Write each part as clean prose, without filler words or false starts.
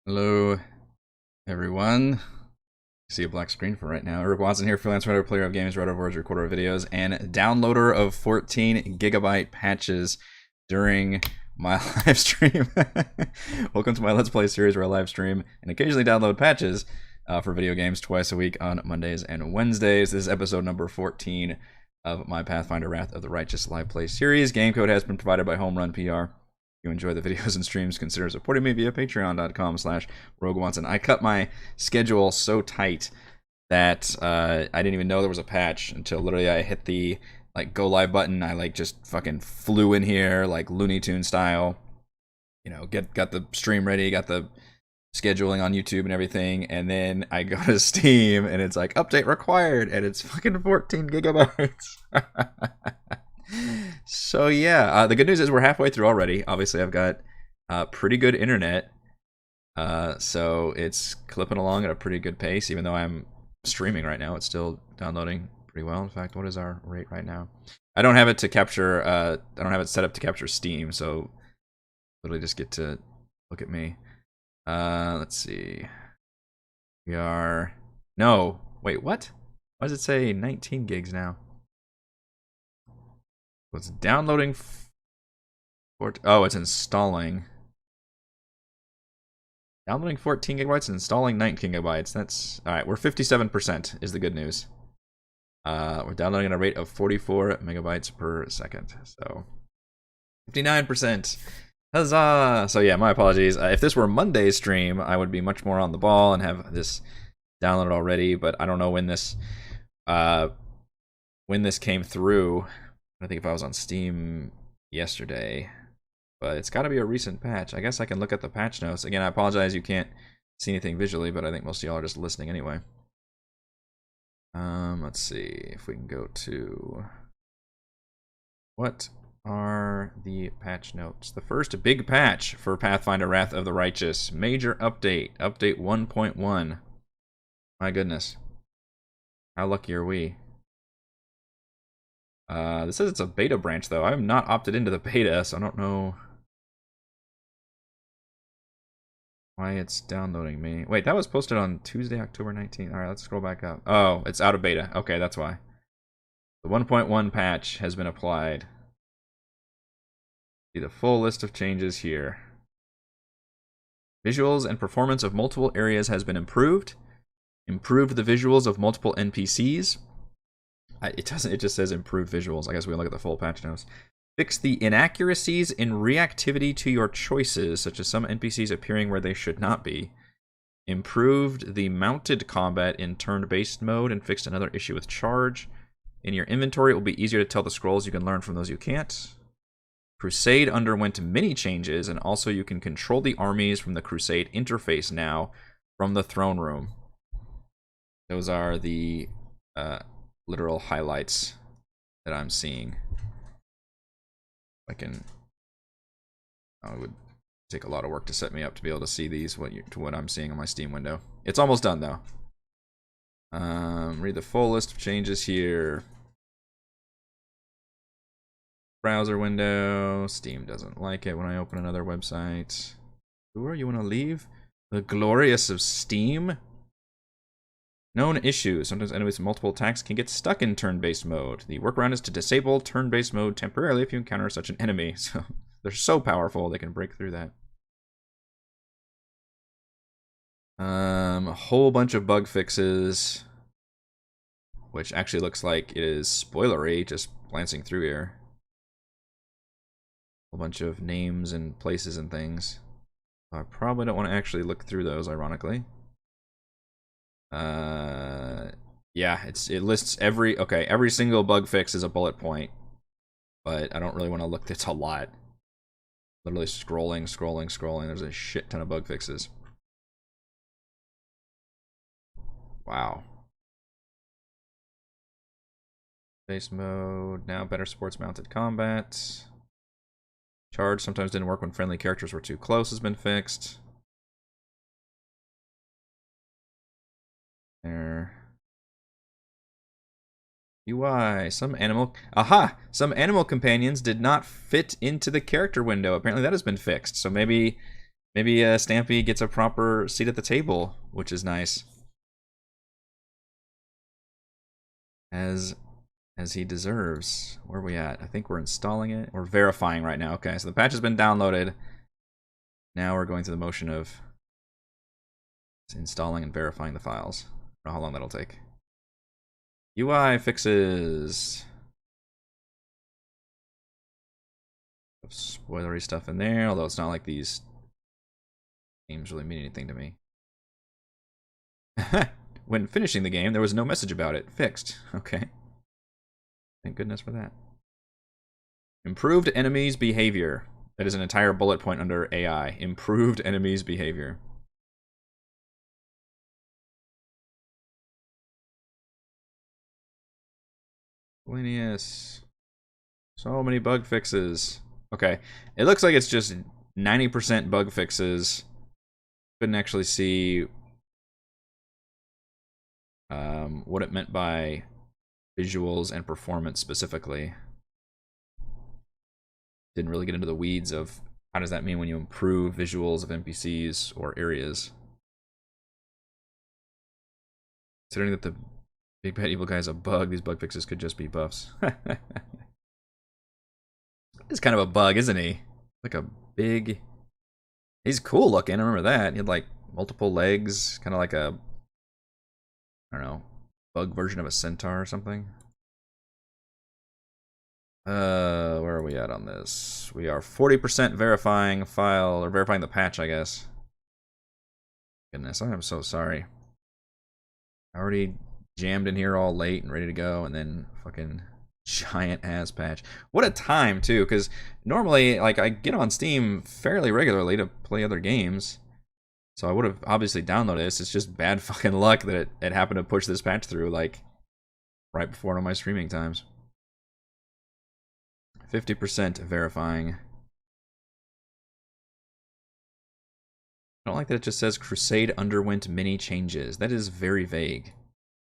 Hello, everyone. I see a black screen for right now. Eric Watson here, freelance writer, player of games, writer of words, recorder of videos, and downloader of 14 gigabyte patches during my live stream. Welcome to my Let's Play series where I live stream and occasionally download patches for video games twice a week on Mondays and Wednesdays. This is episode number 14 of my Pathfinder Wrath of the Righteous live play series. Game code has been provided by Home Run PR. If you enjoy the videos and streams, consider supporting me via patreon.com/RogueWatson. I cut my schedule so tight that I didn't even know there was a patch until literally I hit the go live button. I just fucking flew in here like Looney Tune style. Got the stream ready, got the scheduling on YouTube and everything, and then I go to Steam and it's like update required, and it's fucking 14 gigabytes. So yeah, the good news is we're halfway through already. Obviously, I've got pretty good internet, so it's clipping along at a pretty good pace. Even though I'm streaming right now, it's still downloading pretty well. In fact, what is our rate right now? I don't have it to capture. I don't have it set up to capture Steam, so literally just get to look at me. Let's see. We are wait, what? Why does it say 19 gigs now? It's downloading. Oh, it's installing. Downloading 14 gigabytes and installing 19 gigabytes. That's all right. We're 57% is the good news. We're downloading at a rate of 44 megabytes per second. So 59%. Huzzah! So yeah, my apologies. If this were Monday's stream, I would be much more on the ball and have this downloaded already. But I don't know when this came through. I think if I was on Steam yesterday, but it's got to be a recent patch. I guess I can look at the patch notes. Again, I apologize you can't see anything visually, but I think most of y'all are just listening anyway. Let's see if we can go to what are the patch notes. The first big patch for Pathfinder Wrath of the Righteous. Major update. Update 1.1. My goodness. How lucky are we? This says it's a beta branch, though. I am not opted into the beta, so I don't know why it's downloading me. Wait, that was posted on Tuesday, October 19th. Alright, let's scroll back up. Oh, it's out of beta. Okay, that's why. The 1.1 patch has been applied. See the full list of changes here. Visuals and performance of multiple areas has been improved. Improved the visuals of multiple NPCs. It doesn't. It just says improved visuals. I guess we look at the full patch notes. Fix the inaccuracies in reactivity to your choices, such as some NPCs appearing where they should not be. Improved the mounted combat in turn-based mode and fixed another issue with charge. In your inventory, it will be easier to tell the scrolls you can learn from those you can't. Crusade underwent many changes, and also you can control the armies from the Crusade interface now from the throne room. Those are the literal highlights that I'm seeing. It would take a lot of work to set me up to be able to see these what I'm seeing on my Steam window. It's almost done though. Read the full list of changes here. Browser window. Steam doesn't like it when I open another website. Sure, you want to leave? The glorious of Steam. Known issues. Sometimes enemies with multiple attacks can get stuck in turn-based mode. The workaround is to disable turn-based mode temporarily if you encounter such an enemy. So they're so powerful they can break through that. A whole bunch of bug fixes, which actually looks like it is spoilery just glancing through here. A whole bunch of names and places and things. I probably don't want to actually look through those, ironically. Yeah, it lists every single bug fix is a bullet point, but I don't really want to look. It's a lot. Literally scrolling. There's a shit ton of bug fixes. Wow. Base mode now better supports mounted combat. Charge sometimes didn't work when friendly characters were too close has been fixed. There. UI. Some animal companions did not fit into the character window. Apparently that has been fixed. So maybe Maybe Stampy gets a proper seat at the table, which is nice. As he deserves. Where are we at? I think we're installing it. We're verifying right now. Okay, so the patch has been downloaded. Now we're going through the motion of installing and verifying the files. I don't know how long that'll take. UI fixes. Spoilery stuff in there, although it's not like these games really mean anything to me. When finishing the game, there was no message about it. Fixed. Okay. Thank goodness for that. Improved enemies behavior. That is an entire bullet point under AI. Improved enemies behavior. Linus. So many bug fixes. Okay. It looks like it's just 90% bug fixes. Couldn't actually see what it meant by visuals and performance specifically. Didn't really get into the weeds of how does that mean when you improve visuals of NPCs or areas. Considering that the big bad evil guy is a bug, these bug fixes could just be buffs. He's kind of a bug, isn't he? Like a big... He's cool looking, I remember that. He had like multiple legs, kind of like a... I don't know, bug version of a centaur or something. Where are we at on this? We are 40% verifying file, or verifying the patch, I guess. Goodness, I am so sorry. I already jammed in here all late and ready to go, and then fucking giant ass patch. What a time, too, because normally, like, I get on Steam fairly regularly to play other games. So I would have obviously downloaded this. It's just bad fucking luck that it happened to push this patch through, like, right before one of my streaming times. 50% verifying. I don't like that it just says Crusade underwent many changes. That is very vague.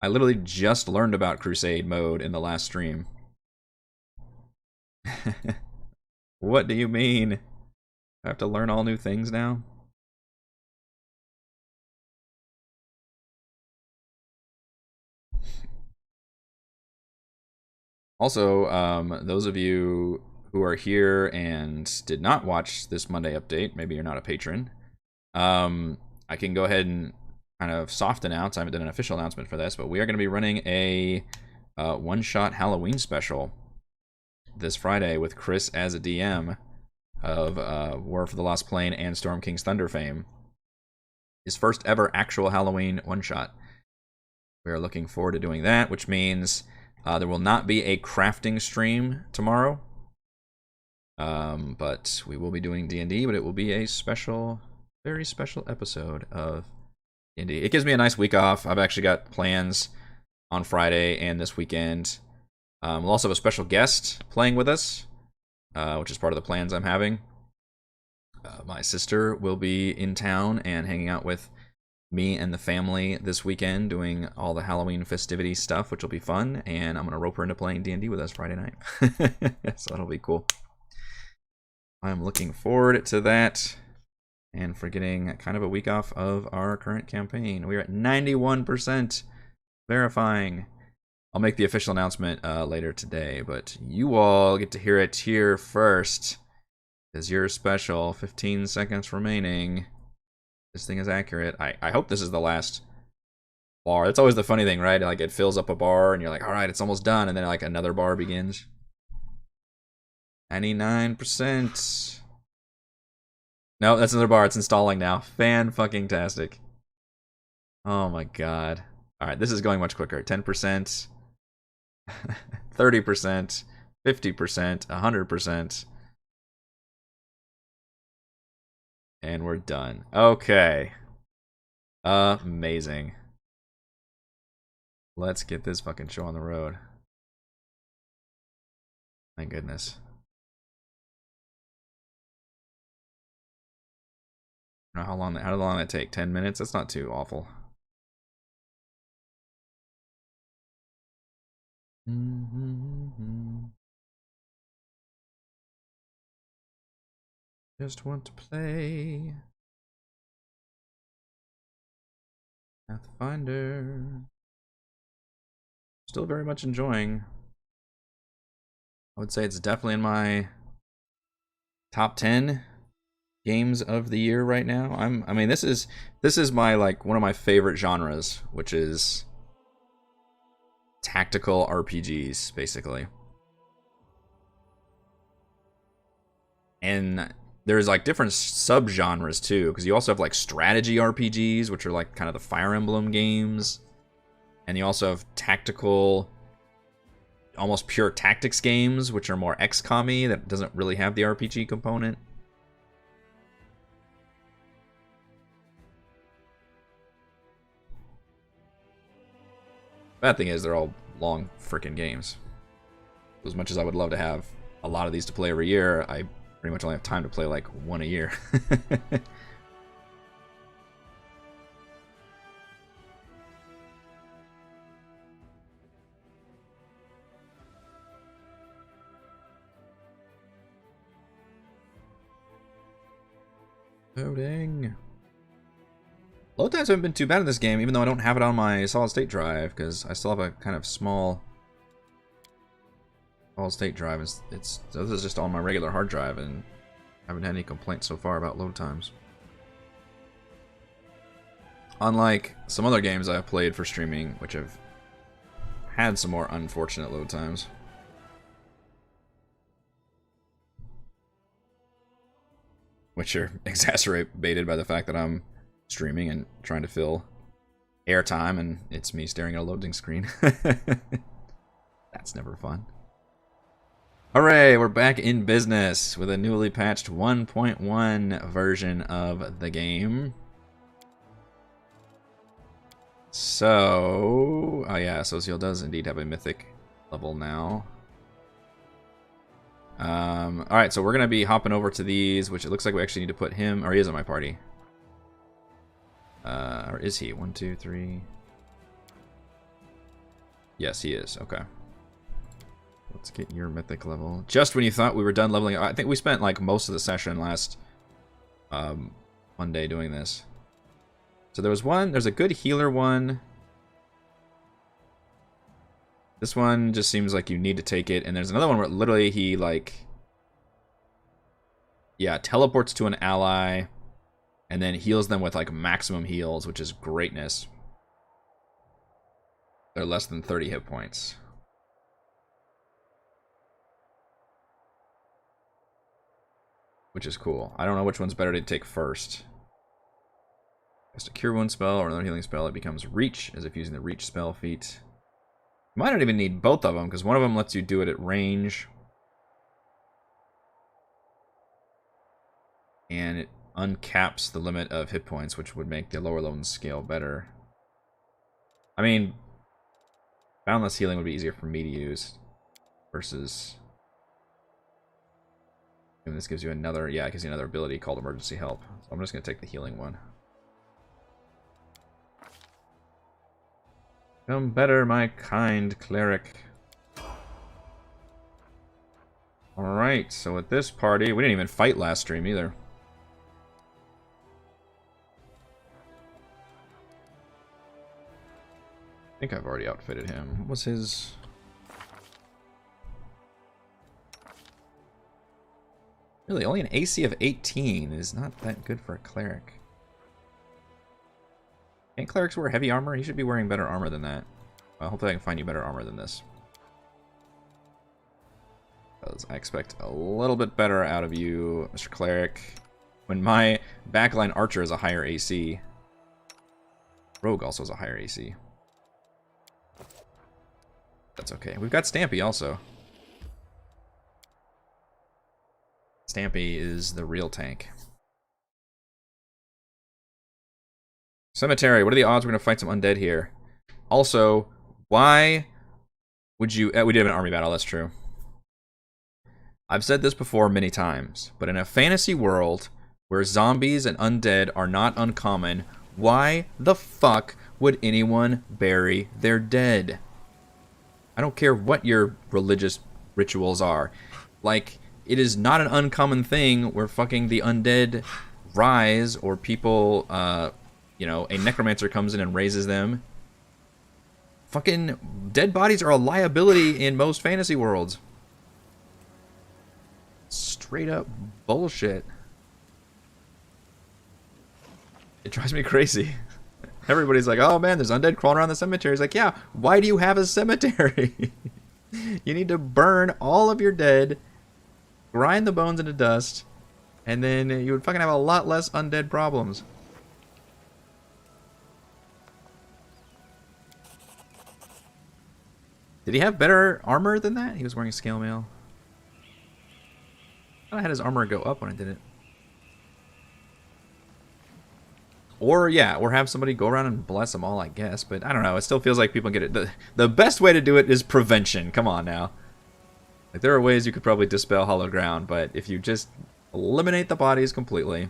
I literally just learned about Crusade mode in the last stream. What do you mean? I have to learn all new things now? Also, those of you who are here and did not watch this Monday update, maybe you're not a patron, I can go ahead and kind of soft announce. I haven't done an official announcement for this, but we are going to be running a one-shot Halloween special this Friday with Chris as a DM of War for the Lost Plane and Storm King's Thunder fame. His first ever actual Halloween one-shot. We are looking forward to doing that, which means there will not be a crafting stream tomorrow. But we will be doing D&D, but it will be a special, very special episode of D&D. It gives me a nice week off. I've actually got plans on Friday and this weekend. We'll also have a special guest playing with us, which is part of the plans I'm having. My sister will be in town and hanging out with me and the family this weekend, doing all the Halloween festivity stuff, which will be fun, and I'm going to rope her into playing D&D with us Friday night. So that'll be cool. I'm looking forward to that, and for getting kind of a week off of our current campaign. We're at 91% verifying. I'll make the official announcement later today, but you all get to hear it here first, because you're special. 15 seconds remaining. This thing is accurate. I hope this is the last bar. That's always the funny thing, right? Like, it fills up a bar, and you're like, all right, it's almost done, and then like another bar begins. 99%. No, that's another bar. It's installing now. Fan-fucking-tastic. Oh my god. All right, this is going much quicker. 10%, 30%, 50%, 100%. And we're done. Okay. Amazing. Let's get this fucking show on the road. Thank goodness. I don't know how long that take? 10 minutes? That's not too awful. Just want to play. Pathfinder. Still very much enjoying. I would say it's definitely in my top 10 games of the year right now. I mean, this is my like one of my favorite genres, which is tactical RPGs, basically. And there's like different subgenres too, because you also have like strategy RPGs, which are like kind of the Fire Emblem games, and you also have tactical, almost pure tactics games, which are more XCOM-y, that doesn't really have the RPG component. Bad thing is they're all long freaking games. As much as I would love to have a lot of these to play every year, I pretty much only have time to play like one a year. Loading. Load times haven't been too bad in this game, even though I don't have it on my solid state drive, because I still have a kind of small solid state drive. So this is just on my regular hard drive, and I haven't had any complaints so far about load times. Unlike some other games I've played for streaming, which have had some more unfortunate load times. Which are exacerbated by the fact that I'm streaming and trying to fill airtime, and it's me staring at a loading screen. That's never fun. Hooray, we're back in business with a newly patched 1.1 version of the game. So, oh yeah, Social does indeed have a mythic level now. Alright, so we're going to be hopping over to these, which it looks like we actually need to put him, or he is in my party. Or is he? 1, 2, 3. Yes, he is. Okay. Let's get your mythic level. Just when you thought we were done leveling, I think we spent like most of the session last Monday doing this. So there's a good healer one. This one just seems like you need to take it, and there's another one where literally he like, yeah, teleports to an ally and then heals them with like maximum heals, which is greatness. They're less than 30 hit points. Which is cool. I don't know which one's better to take first. Just a cure wound spell or another healing spell. It becomes reach, as if using the reach spell feat. You might not even need both of them, because one of them lets you do it at range. And it uncaps the limit of hit points, which would make the lower loan scale better. I mean, boundless healing would be easier for me to use versus... And this gives you another, yeah, it gives you another ability called emergency help. So I'm just going to take the healing one. Come better, my kind cleric. Alright, so at this party, we didn't even fight last stream either. I think I've already outfitted him. What was his... Really, only an AC of 18 is not that good for a cleric. Can't clerics wear heavy armor? He should be wearing better armor than that. Well, hopefully I can find you better armor than this. Because I expect a little bit better out of you, Mr. Cleric. When my backline archer is a higher AC. Rogue also has a higher AC. That's okay. We've got Stampy also. Stampy is the real tank. Cemetery, what are the odds we're going to fight some undead here? Also, why would you... we did have an army battle, that's true. I've said this before many times, but in a fantasy world where zombies and undead are not uncommon, why the fuck would anyone bury their dead? I don't care what your religious rituals are. Like... It is not an uncommon thing where fucking the undead rise or people you know, a necromancer comes in and raises them. Fucking dead bodies are a liability in most fantasy worlds. Straight up bullshit. It drives me crazy. Everybody's like, oh man, there's undead crawling around the cemetery. It's like, yeah, why do you have a cemetery? You need to burn all of your dead, grind the bones into dust, and then you would fucking have a lot less undead problems. Did he have better armor than that? He was wearing scale mail. I thought I had his armor go up when I did it. Or, yeah, or have somebody go around and bless them all, I guess. But I don't know. It still feels like people get it. The best way to do it is prevention. Come on now. Like, there are ways you could probably dispel hollow ground, but if you just eliminate the bodies completely,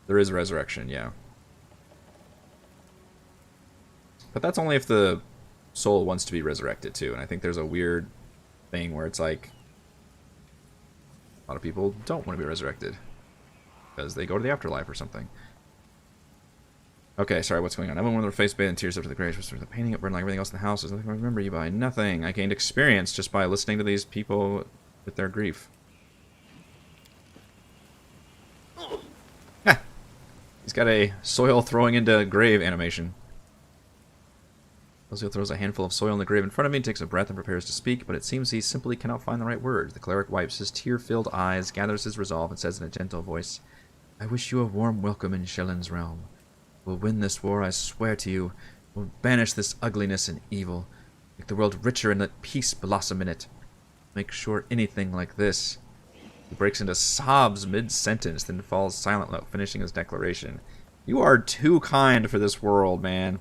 there is resurrection, yeah. But that's only if the soul wants to be resurrected, too. And I think there's a weird thing where it's like, a lot of people don't want to be resurrected because they go to the afterlife or something. Okay, sorry, what's going on? Everyone with their face bathed in tears up to the grave. The painting up burned like everything else in the house. There's nothing I remember you by. Nothing. I gained experience just by listening to these people with their grief. Ha! He's got a soil throwing into grave animation. Ozio throws a handful of soil in the grave in front of me, takes a breath, and prepares to speak, but it seems he simply cannot find the right words. The cleric wipes his tear-filled eyes, gathers his resolve, and says in a gentle voice, I wish you a warm welcome in Shellen's realm. We'll win this war, I swear to you. We'll banish this ugliness and evil. Make the world richer and let peace blossom in it. Make sure anything like this. He breaks into sobs mid-sentence, then falls silent without finishing his declaration. You are too kind for this world, man.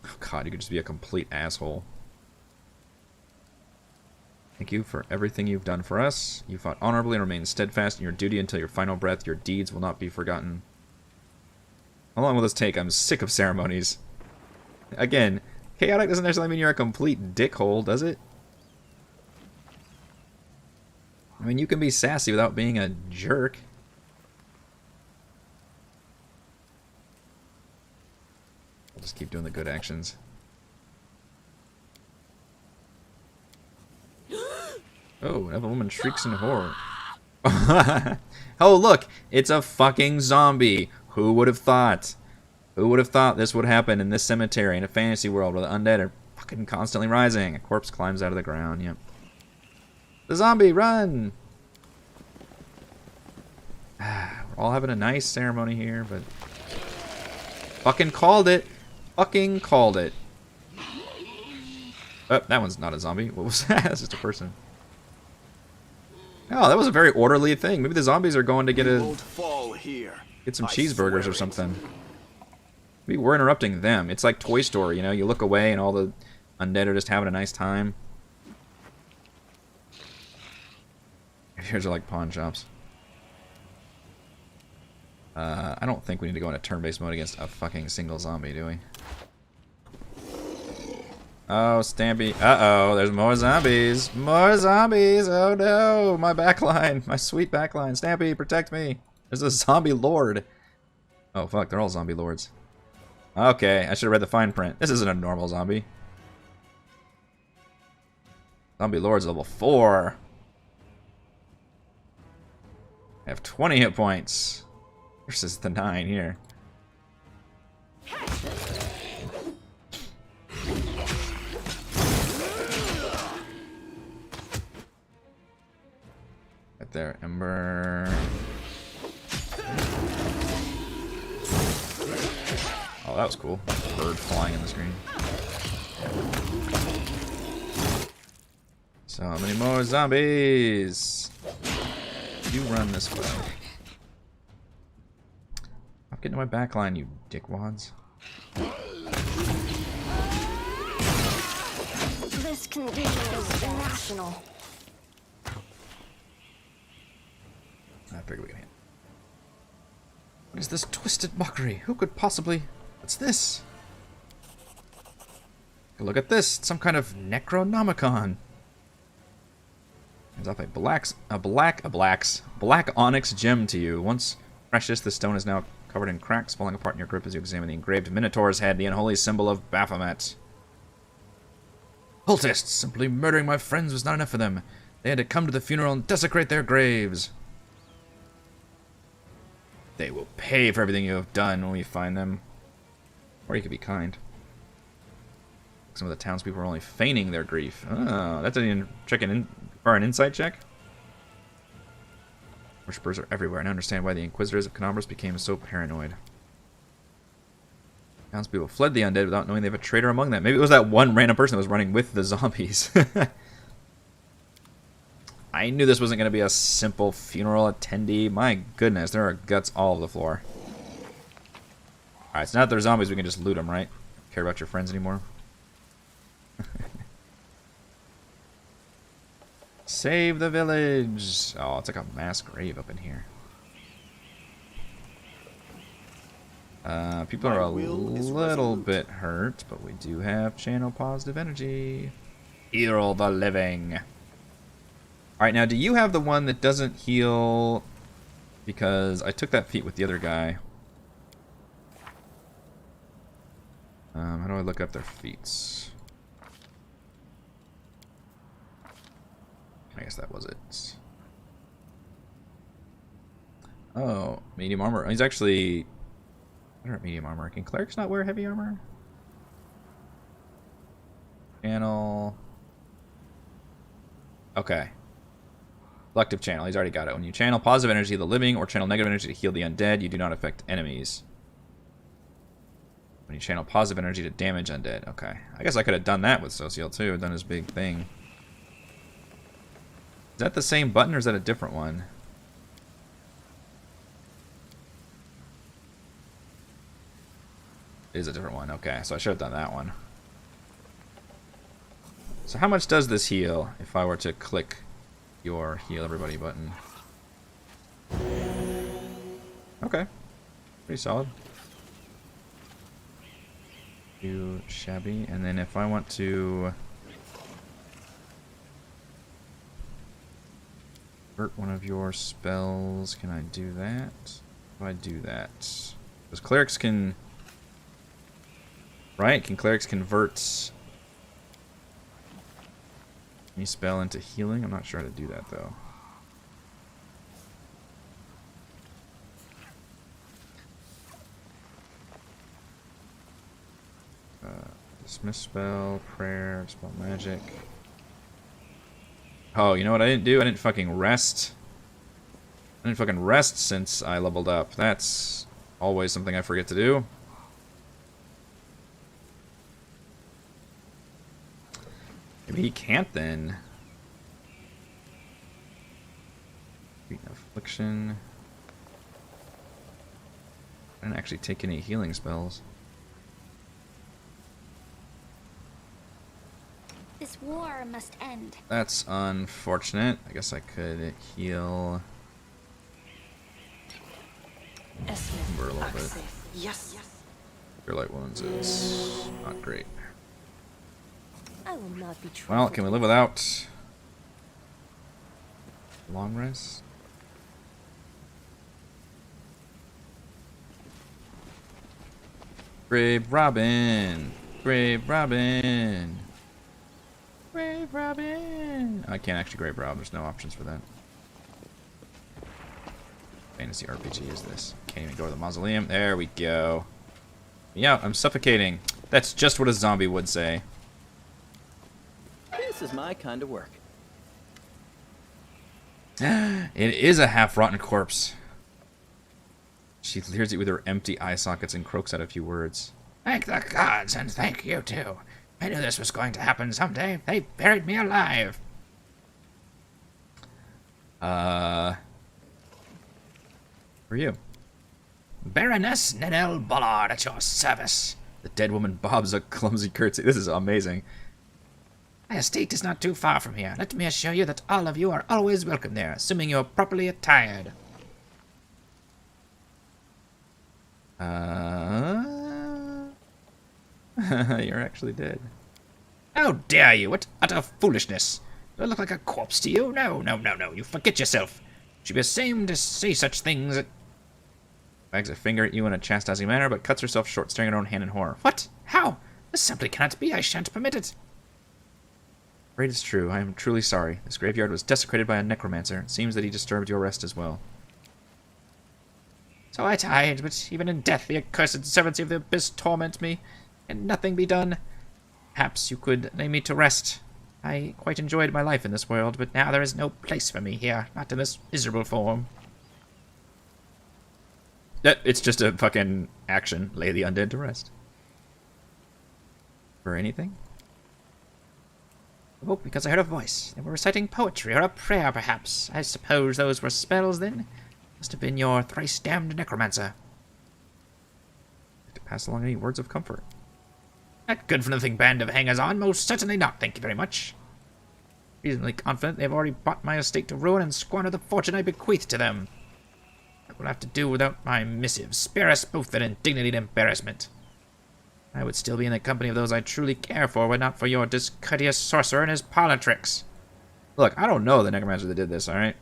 Oh god, you could just be a complete asshole. Thank you for everything you've done for us. You fought honorably and remained steadfast in your duty until your final breath. Your deeds will not be forgotten. How long will this take? I'm sick of ceremonies. Again, chaotic doesn't necessarily mean you're a complete dickhole, does it? I mean, you can be sassy without being a jerk. I'll just keep doing the good actions. Oh, another woman shrieks in horror. Oh, look! It's a fucking zombie! Who would have thought? Who would have thought this would happen in this cemetery in a fantasy world where the undead are fucking constantly rising? A corpse climbs out of the ground, yep. The zombie, run! We're all having a nice ceremony here, but... Fucking called it! Fucking called it. Oh, that one's not a zombie. What was that? That's just a person. Oh, that was a very orderly thing. Maybe the zombies are going to get some cheeseburgers or something. Maybe we're interrupting them. It's like Toy Story, you know? You look away and all the undead are just having a nice time. Here's are like pawn shops. I don't think we need to go into turn-based mode against a fucking single zombie, do we? Oh, Stampy. Uh-oh, there's more zombies. More zombies! Oh no! My backline. My sweet backline. Stampy, protect me. There's a zombie lord. Oh, fuck, they're all zombie lords. Okay, I should have read the fine print. This isn't a normal zombie. Zombie lord's level 4. I have 20 hit points. Versus the 9 here. Right there, Ember. Oh, that was cool. Bird flying in the screen. So many more zombies. You run this way. Get into my backline, you dickwads. This condition is irrational. I figure we can hit. What is this twisted mockery? Who could possibly... What's this? Look at this. It's some kind of Necronomicon. Hands off black onyx gem to you. Once precious, the stone is now covered in cracks, falling apart in your grip as you examine the engraved Minotaur's head, the unholy symbol of Baphomet. Cultists! Simply murdering my friends was not enough for them. They had to come to the funeral and desecrate their graves. They will pay for everything you have done when we find them. Or you could be kind. Some of the townspeople are only feigning their grief. Oh, that's an an insight check. Worshippers are everywhere, and I understand why the Inquisitors of Canobras became so paranoid. Townspeople fled the undead without knowing they have a traitor among them. Maybe it was that one random person that was running with the zombies. I knew this wasn't going to be a simple funeral attendee. My goodness, there are guts all over the floor. Alright, so now that they're zombies, we can just loot them, right? Care about your friends anymore? Save the village! Oh, it's like a mass grave up in here. People are a little bit hurt, but we do have channel positive energy. Heal the living. Alright, now do you have the one that doesn't heal? Because I took that feat with the other guy. How do I look up their feats? I guess that was it. Oh, medium armor. He's actually... I don't have medium armor. Can clerics not wear heavy armor? Channel... Okay. Collective channel. He's already got it. When you channel positive energy to the living or channel negative energy to heal the undead, you do not affect enemies. When you channel positive energy to damage undead. Okay. I guess I could have done that with Social too. Done his big thing. Is that the same button or is that a different one? It is a different one. Okay. So I should have done that one. So how much does this heal if I were to click your heal everybody button? Okay. Pretty solid. Too shabby. And then if I want to convert one of your spells, can I do that? If I do that. Because clerics can... Right? Can clerics convert any spell into healing? I'm not sure how to do that though. Dismiss spell, prayer, spell magic. Oh, you know what I didn't do? I didn't fucking rest. I didn't fucking rest since I leveled up. That's always something I forget to do. Maybe he can't then. Affliction. I didn't actually take any healing spells. This war must end. That's unfortunate. I guess I could heal Ember a little bit. Yes, yes. Your light wounds is not great. I will not be troubled. Well, can we live without long rest? Grave Robin! Grave Robin! Grave Robin! I can't actually Grave Rob, there's no options for that. Fantasy RPG is this. Can't even go to the mausoleum. There we go. Yeah, I'm suffocating. That's just what a zombie would say. This is my kind of work. It is a half-rotten corpse. She leers at you with her empty eye sockets and croaks out a few words. Thank the gods, and thank you too. I knew this was going to happen someday. They buried me alive. Who are you? Baroness Nenel Bollard at your service. The dead woman bobs a clumsy curtsy. This is amazing. My estate is not too far from here. Let me assure you that all of you are always welcome there, assuming you're properly attired. You're actually dead. How dare you! What utter foolishness! Do I look like a corpse to you? No, no, no, no. You forget yourself. She'd be ashamed to say such things. Wags a finger at you in a chastising manner, but cuts herself short, staring at her own hand in horror. What? How? This simply cannot be. I shan't permit it. Afraid it's true. I am truly sorry. This graveyard was desecrated by a necromancer. It seems that he disturbed your rest as well. So I died, but even in death the accursed servants of the abyss torment me, and nothing be done. Perhaps you could lay me to rest. I quite enjoyed my life in this world, but now there is no place for me here, not in this miserable form. It's just a fucking action. Lay the undead to rest. For anything? Oh, because I heard a voice. They were reciting poetry, or a prayer, perhaps. I suppose those were spells, then? Must have been your thrice-damned necromancer. To pass along any words of comfort. That good-for-nothing band of hangers-on? Most certainly not, thank you very much. Reasonably confident they've already brought my estate to ruin and squandered the fortune I bequeathed to them. I will have to do without my missives. Spare us both that indignity and embarrassment. I would still be in the company of those I truly care for, were not for your discourteous sorcerer and his parlor tricks. Look, I don't know the necromancer that did this, alright?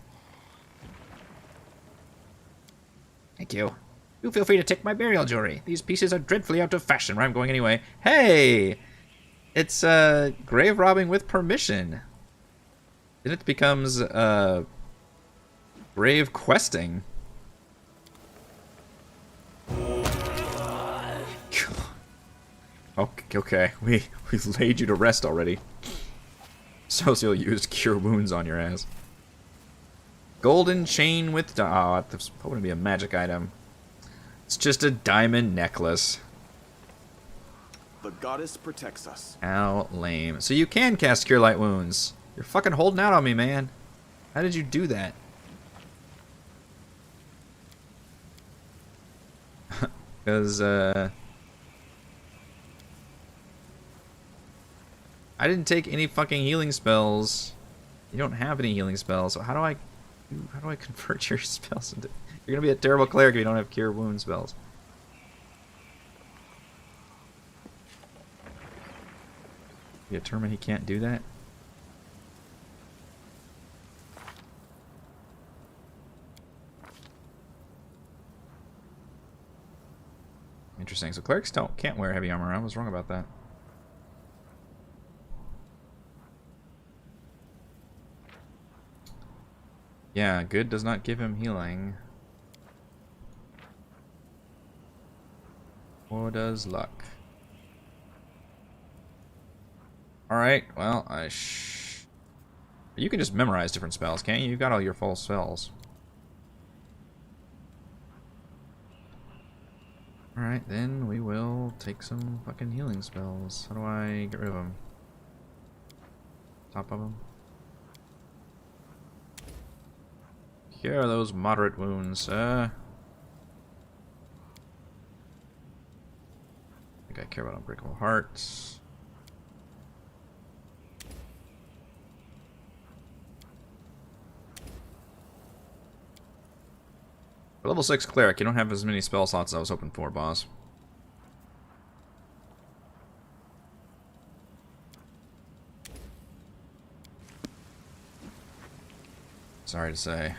Thank you. Do feel free to take my burial jewelry. These pieces are dreadfully out of fashion where I'm going anyway. Hey! It's, grave robbing with permission. Then it becomes, grave questing. Okay, we laid you to rest already. Socio used cure wounds on your ass. Golden chain with that's probably gonna be a magic item. It's just a diamond necklace. The goddess protects us. How lame. So you can cast cure light wounds. You're fucking holding out on me, man. How did you do that? Because I didn't take any fucking healing spells. You don't have any healing spells, so how do I convert your spells into... You're gonna be a terrible cleric if you don't have cure wound spells. You determine he can't do that? Interesting. So clerics can't wear heavy armor. I was wrong about that. Yeah, good does not give him healing. Or does luck? Alright, well, you can just memorize different spells, can't you? You've got all your full spells. Alright, then we will take some fucking healing spells. How do I get rid of them? Top of them? Here are those moderate wounds. I think I care about Unbreakable Hearts. For level 6 cleric, you don't have as many spell slots as I was hoping for, boss. Sorry to say.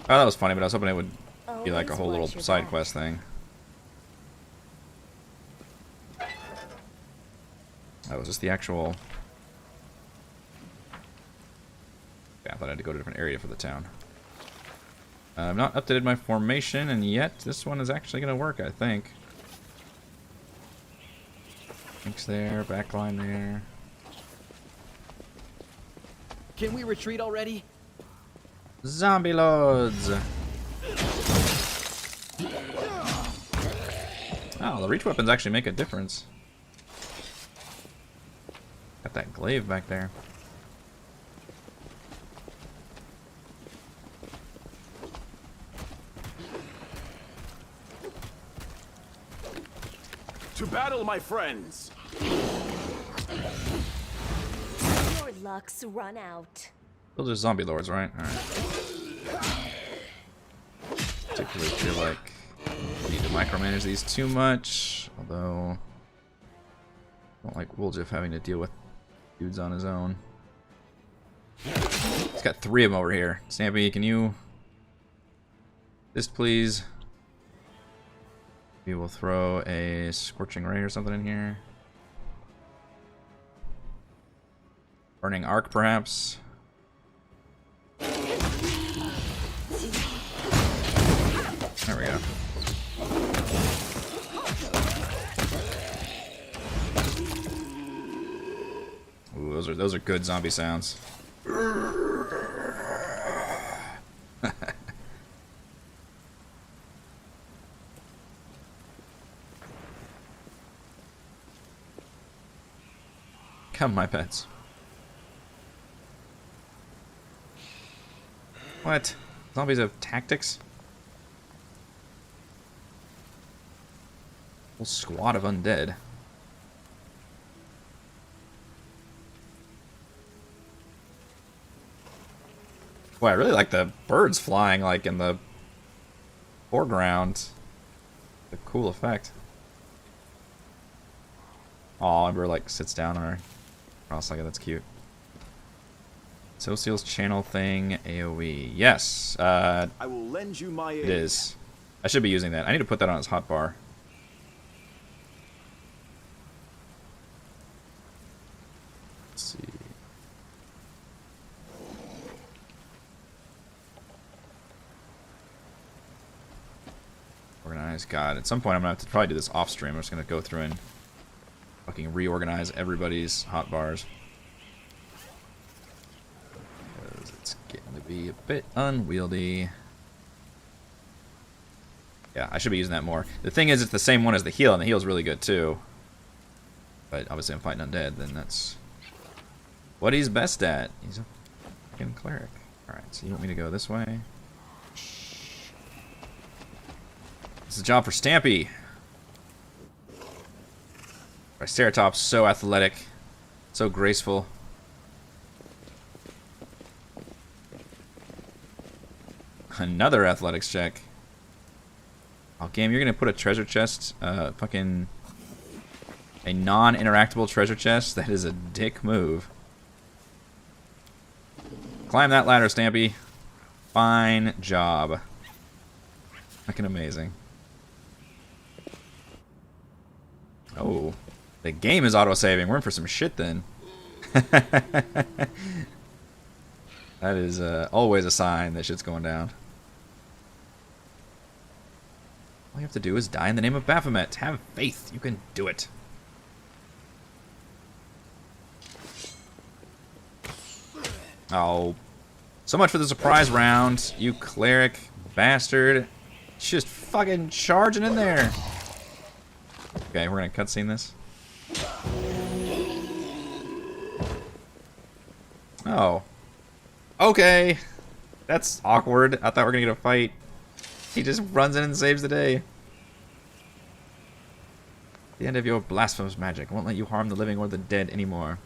Oh, that was funny, but I was hoping it would be like a whole little side quest thing. That was just the actual... Yeah, I thought I had to go to a different area for the town. I've not updated my formation, and yet this one is actually going to work, I think. Links there, backline there. Can we retreat already? Zombie lords! Oh, the reach weapons actually make a difference. Got that glaive back there. To battle, my friends! Your luck's run out. Those are zombie lords, right? Alright. Particularly feel like I need to micromanage these too much. Although, I don't like Woljif having to deal with dudes on his own. He's got 3 of them over here. Stampy, can you... This, please. We will throw a Scorching Ray or something in here. Burning Arc, perhaps. There we go. Ooh, those are good zombie sounds. Come, my pets. What? Zombies have tactics? Whole squad of undead. Boy, I really like the birds flying like in the foreground. The cool effect. Aw, Ember like sits down on her cross like that's cute. Social's channel thing, AoE. Yes, I will lend you my aid. it is. I should be using that. I need to put that on his hotbar. Let's see. Organize. God, at some point I'm gonna have to probably do this off stream. I'm just gonna go through and fucking reorganize everybody's hotbars. Because it's getting to be a bit unwieldy. Yeah, I should be using that more. The thing is, it's the same one as the heal, and the heal's really good too. But obviously I'm fighting undead, then that's what he's best at. He's a fucking cleric. Alright, so you want me to go this way? This is a job for Stampy. Triceratops, so athletic, so graceful. Another athletics check. Oh, game, you're gonna put a treasure chest, fucking a non-interactable treasure chest? That is a dick move. Climb that ladder, Stampy. Fine job. Fucking amazing. Oh. The game is auto-saving. We're in for some shit then. That is always a sign that shit's going down. All you have to do is die in the name of Baphomet. Have faith. You can do it. Oh. So much for the surprise round, you cleric bastard. Just fucking charging in there. Okay, we're gonna cutscene this. Oh. Okay. That's awkward. I thought we were gonna get a fight. He just runs in and saves the day. The end of your blasphemous magic won't let you harm the living or the dead anymore.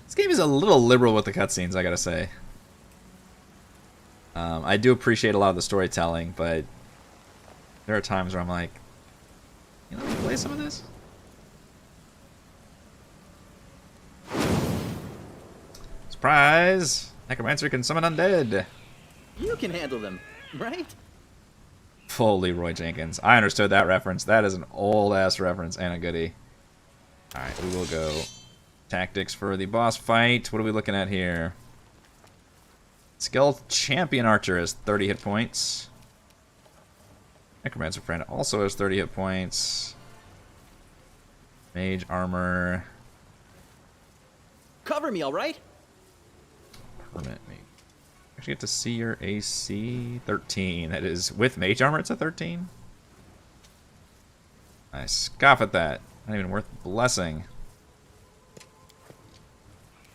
This game is a little liberal with the cutscenes, I gotta say. I do appreciate a lot of the storytelling, but there are times where I'm like, you know, play some of this? Surprise! Necromancer can summon undead. You can handle them, right? Full Leroy Jenkins. I understood that reference. That is an old-ass reference and a goodie. Alright, we will go tactics for the boss fight. What are we looking at here? Skilled Champion Archer has 30 hit points. Necromancer Friend also has 30 hit points. Mage Armor. Cover me, all right? Permanent Mage. Actually get to see your AC. 13. That is, with Mage Armor, it's a 13? I scoff at that. Not even worth blessing.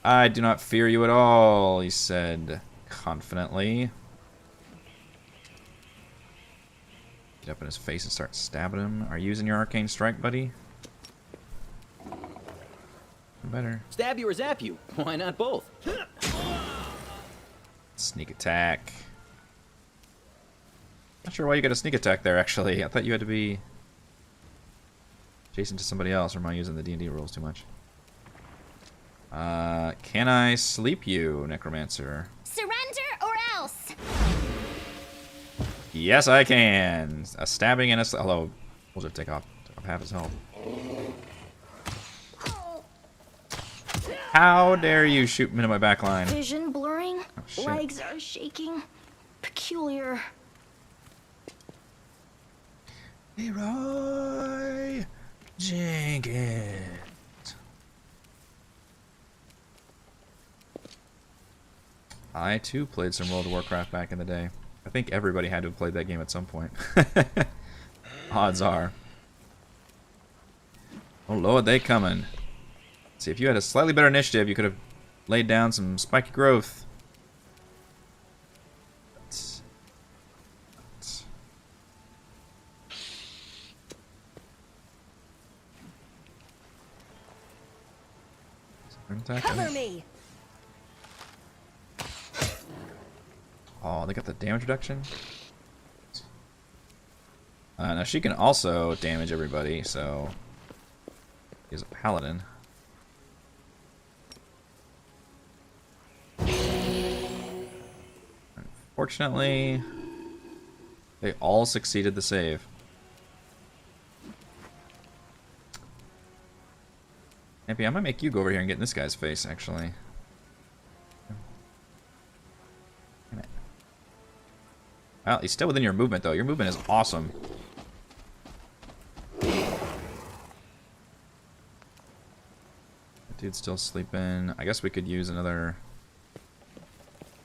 I do not fear you at all, he said confidently. Get up in his face and start stabbing him. Are you using your arcane strike, buddy? Better. Stab you or zap you? Why not both? Sneak attack. Not sure why you got a sneak attack there, actually. I thought you had to be Jason to somebody else, or am I using the D&D rules too much? Can I sleep you, Necromancer? Surrender or else. Yes, I can. A stabbing and a... Hello. We'll just take off half his health. How dare you shoot me into my back line? Vision blurring. shit. Legs are shaking. Peculiar. Leroy Jenkins. I, too, played some World of Warcraft back in the day. I think everybody had to have played that game at some point. Odds are. Oh, Lord, they coming. See, if you had a slightly better initiative, you could have laid down some spiky growth. Cover me. Oh, they got the damage reduction. Now she can also damage everybody, so he's a paladin. Unfortunately, they all succeeded the save. Ampy, I might make you go over here and get in this guy's face, actually. Damn it. Well, he's still within your movement, though. Your movement is awesome. That dude's still sleeping. I guess we could use another...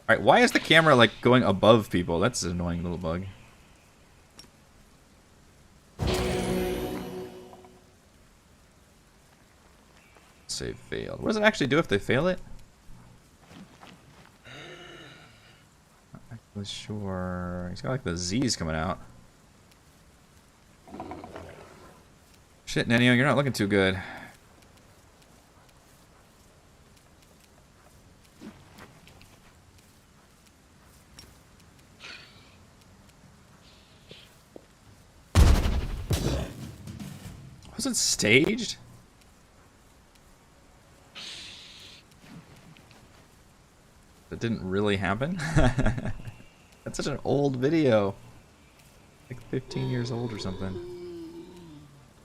Alright, why is the camera, like, going above people? That's an annoying little bug. Save failed. What does it actually do if they fail it? Not actually sure. He's got like the Z's coming out. Shit, Nenio, you're not looking too good. Was it staged? That didn't really happen? That's such an old video. Like 15 years old or something.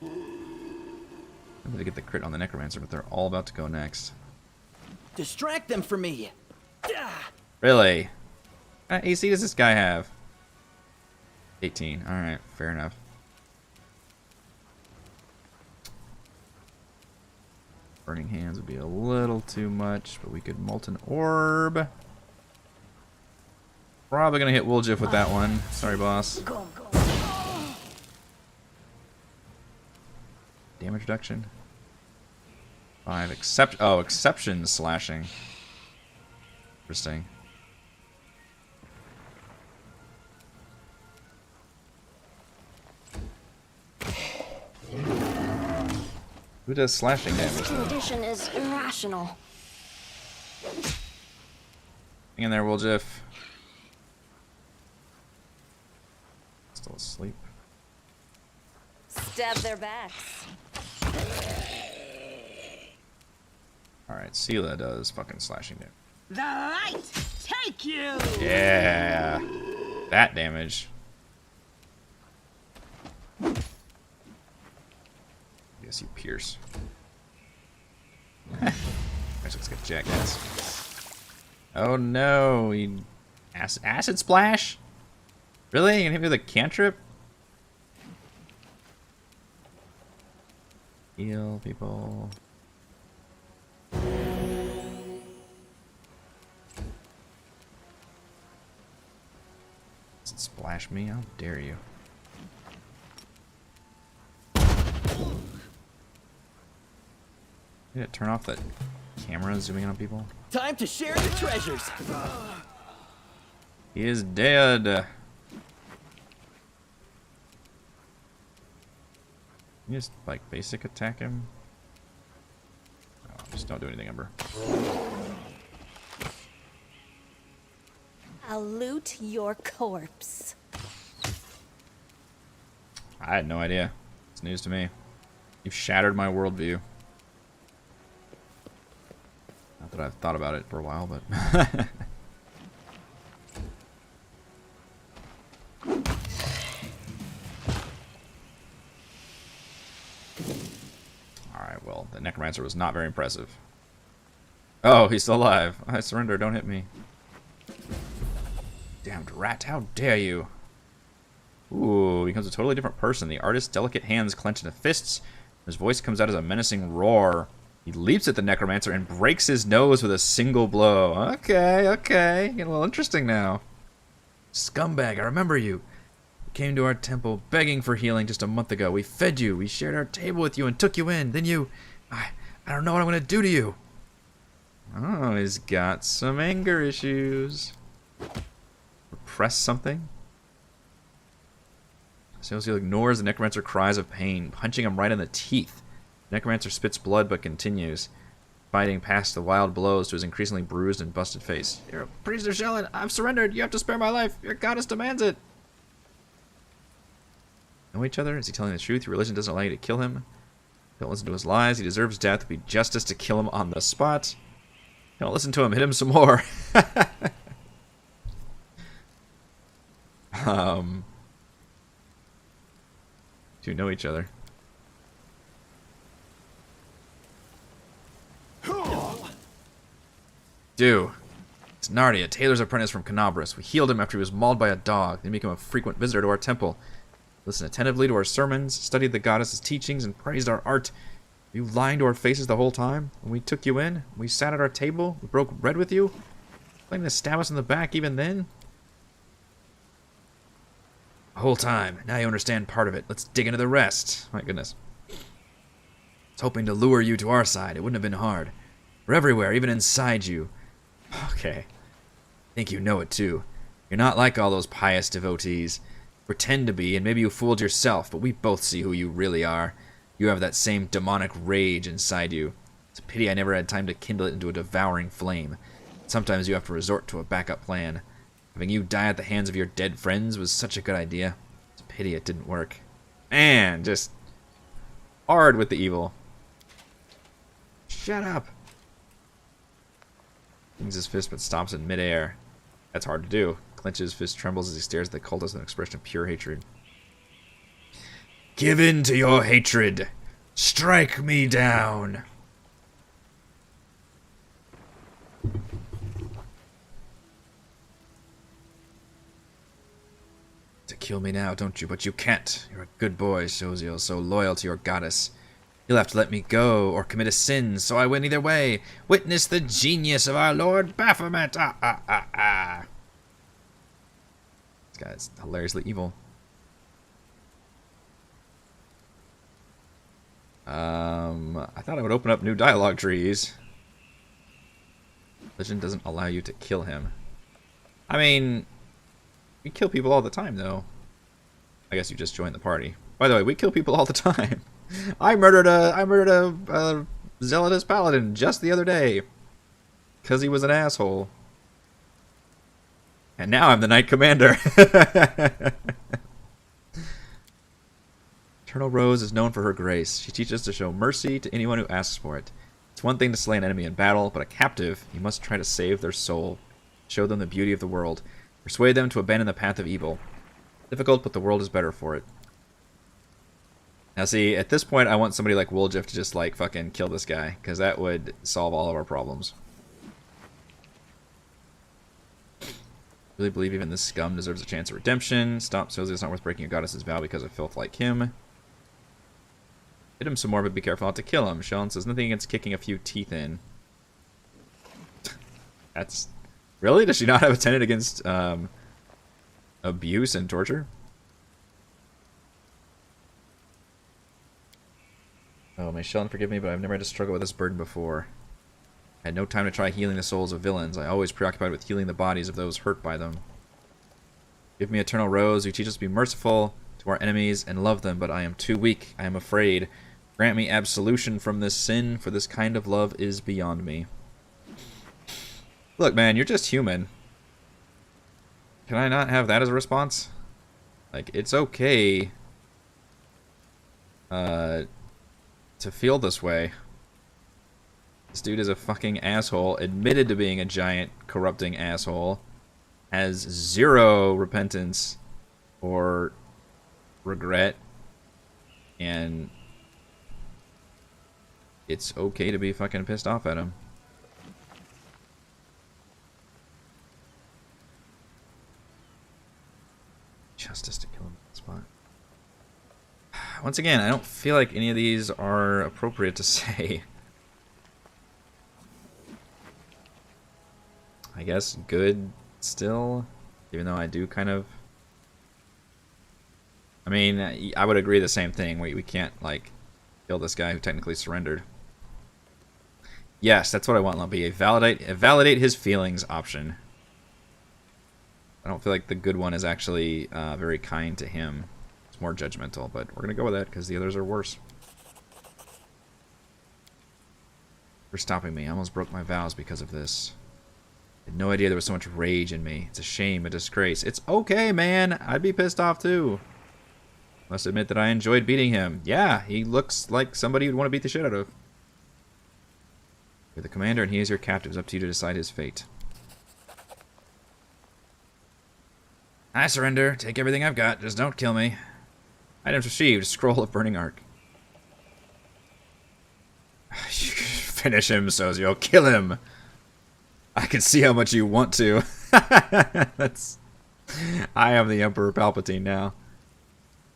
I'm gonna get the crit on the Necromancer, but they're all about to go next. Distract them from me. Really? What kind of AC does this guy have? 18. Alright, fair enough. Burning Hands would be a little too much, but we could Molten Orb. Probably gonna hit Wooljiff with that one. Sorry, boss. Damage reduction. 5. Exception slashing. Interesting. Who does slashing damage? This condition is irrational. Hang in there, Wooljiff. Still asleep. Stab their backs. Alright, Sela does fucking slashing damage. The light take you! Yeah. That damage. Yes, you pierce. Actually, let's get jackass. Oh no, he acid splash? Really? You gonna hit me with a cantrip? Heal people. Doesn't splash me? How dare you? Did it turn off that camera zooming in on people? Time to share the treasures. He is dead. You just like basic attack him. Oh, just don't do anything, Ember. I'll loot your corpse. I had no idea. It's news to me. You've shattered my worldview. Not that I've thought about it for a while, but... Alright, well, the Necromancer was not very impressive. Oh, he's still alive. I surrender, don't hit me. Damned rat, how dare you? Ooh, becomes a totally different person. The artist's delicate hands clench into fists. His voice comes out as a menacing roar. He leaps at the Necromancer and breaks his nose with a single blow. Okay, okay. Getting a little interesting now. Scumbag, I remember you. You came to our temple begging for healing just a month ago. We fed you. We shared our table with you and took you in. Then you... I don't know what I'm going to do to you. Oh, he's got some anger issues. Repress something? Celestial ignores the Necromancer cries of pain, punching him right in the teeth. The Necromancer spits blood but continues, fighting past the wild blows to his increasingly bruised and busted face. You're a priest of Shellen. I've surrendered. You have to spare my life. Your goddess demands it. Know each other? Is he telling the truth? Your religion doesn't allow you to kill him. Don't listen to his lies. He deserves death. It would be justice to kill him on the spot. Don't listen to him. Hit him some more. Do you know each other? Do. It's Nardi, a tailor's apprentice from Canabras. We healed him after he was mauled by a dog. They make him a frequent visitor to our temple. Listened attentively to our sermons, studied the goddess's teachings, and praised our art. Were you lying to our faces the whole time? When we took you in, we sat at our table, we broke bread with you? Planning to stab us in the back even then? The whole time. Now you understand part of it. Let's dig into the rest. My goodness. I was hoping to lure you to our side. It wouldn't have been hard. We're everywhere, even inside you. Okay. I think you know it too. You're not like all those pious devotees. You pretend to be, and maybe you fooled yourself, but we both see who you really are. You have that same demonic rage inside you. It's a pity I never had time to kindle it into a devouring flame. Sometimes you have to resort to a backup plan. Having you die at the hands of your dead friends was such a good idea. It's a pity it didn't work. And just hard with the evil. Shut up. Swings his fist but stops in midair. That's hard to do. Clenches, fist trembles as he stares at the cultist with an expression of pure hatred. Give in to your hatred. Strike me down. To kill me now, don't you? But you can't. You're a good boy, Shozio, so loyal to your goddess. You'll have to let me go, or commit a sin, so I win either way. Witness the genius of our Lord Baphomet! Ah, ah, ah, ah. This guy's hilariously evil. I thought I would open up new dialogue trees. Legend doesn't allow you to kill him. I mean, we kill people all the time, though. I guess you just joined the party. By the way, we kill people all the time. I murdered a Zealotous Paladin just the other day. Because he was an asshole. And now I'm the Knight Commander. Eternal Rose is known for her grace. She teaches us to show mercy to anyone who asks for it. It's one thing to slay an enemy in battle, but a captive, you must try to save their soul. Show them the beauty of the world. Persuade them to abandon the path of evil. Difficult, but the world is better for it. Now see, at this point I want somebody like Woljif to just like fucking kill this guy, because that would solve all of our problems. Really believe even this scum deserves a chance of redemption. Stop, Sozi, it's not worth breaking a goddess's vow because of filth like him. Hit him some more, but be careful not to kill him. Shellen says nothing against kicking a few teeth in. That's... Really? Does she not have a tenet against abuse and torture? Oh, may Shellen forgive me, but I've never had to struggle with this burden before. I had no time to try healing the souls of villains. I always preoccupied with healing the bodies of those hurt by them. Give me Eternal Rose, who teaches us to be merciful to our enemies and love them, but I am too weak. I am afraid. Grant me absolution from this sin, for this kind of love is beyond me. Look, man, you're just human. Can I not have that as a response? Like, it's okay to feel this way. This dude is a fucking asshole, admitted to being a giant corrupting asshole, has zero repentance or regret, and it's okay to be fucking pissed off at him. Justice to kill him on the spot. Once again, I don't feel like any of these are appropriate to say. I guess good still, even though I do kind of... I mean, I would agree the same thing. We can't, like, kill this guy who technically surrendered. Yes, that's what I want, Lumpy. A validate his feelings option. I don't feel like the good one is actually very kind to him. It's more judgmental, but we're going to go with that because the others are worse. For stopping me. I almost broke my vows because of this. I had no idea there was so much rage in me. It's a shame, a disgrace. It's okay, man. I'd be pissed off too. Must admit that I enjoyed beating him. Yeah, he looks like somebody you'd want to beat the shit out of. You're the commander and he is your captive. It's up to you to decide his fate. I surrender. Take everything I've got. Just don't kill me. Items received. Scroll of Burning Arc. Finish him, Sozio. Kill him. I can see how much you want to. That's... I am the Emperor Palpatine now.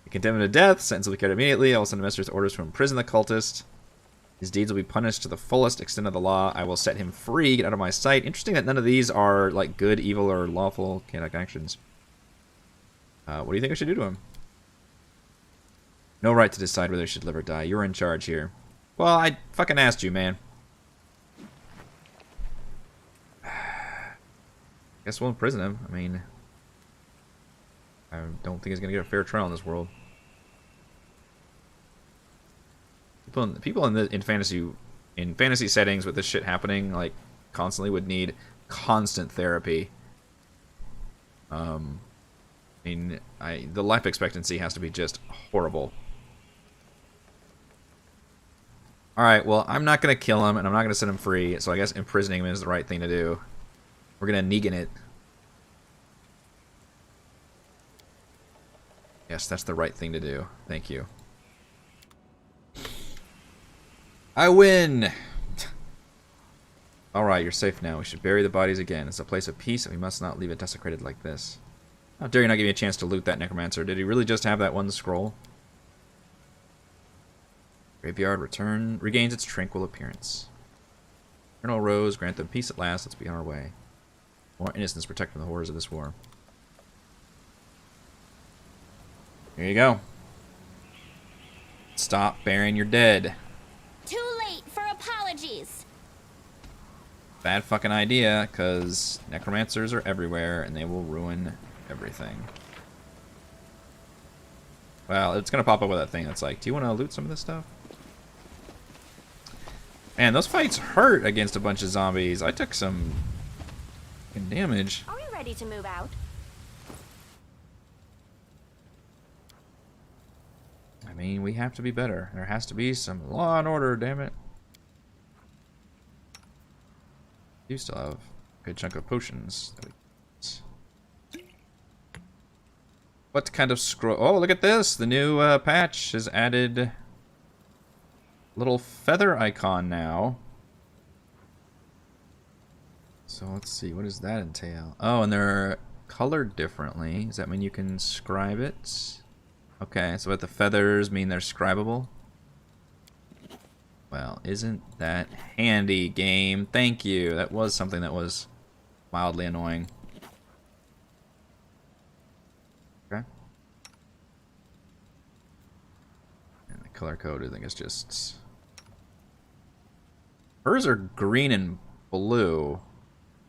You condemn him to death. Sentence will be carried immediately. I will send messengers orders to imprison the cultist. His deeds will be punished to the fullest extent of the law. I will set him free. Get out of my sight. Interesting that none of these are like good, evil, or lawful chaotic actions. What do you think I should do to him? No right to decide whether he should live or die. You're in charge here. Well, I fucking asked you, man. Guess we'll imprison him. I mean, I don't think he's gonna get a fair trial in this world. People in fantasy settings with this shit happening like constantly would need constant therapy. I mean, the life expectancy has to be just horrible. Alright, well, I'm not going to kill him, and I'm not going to set him free, so I guess imprisoning him is the right thing to do. We're going to Negan it. Yes, that's the right thing to do. Thank you. I win! Alright, you're safe now. We should bury the bodies again. It's a place of peace, and we must not leave it desecrated like this. How dare you not give me a chance to loot that necromancer? Did he really just have that one scroll? Graveyard regains its tranquil appearance. Eternal Rose, grant them peace at last. Let's be on our way. More innocence protect from the horrors of this war. Here you go. Stop burying your dead. Too late for apologies. Bad fucking idea, because necromancers are everywhere and they will ruin everything. Well, it's gonna pop up with that thing that's like, do you want to loot some of this stuff? Man, those fights hurt against a bunch of zombies. I took some fucking damage. Are we ready to move out? I mean, we have to be better. There has to be some law and order, damn it. You still have a good chunk of potions. What kind of scroll? Oh, look at this! The new patch has added little feather icon now. So let's see, what does that entail? Oh, and they're colored differently. Does that mean you can scribe it? Okay, so what the feathers mean they're scribable? Well, isn't that handy, game? Thank you. That was something that was mildly annoying. Okay. And the color code, I think, is just... Hers are green and blue.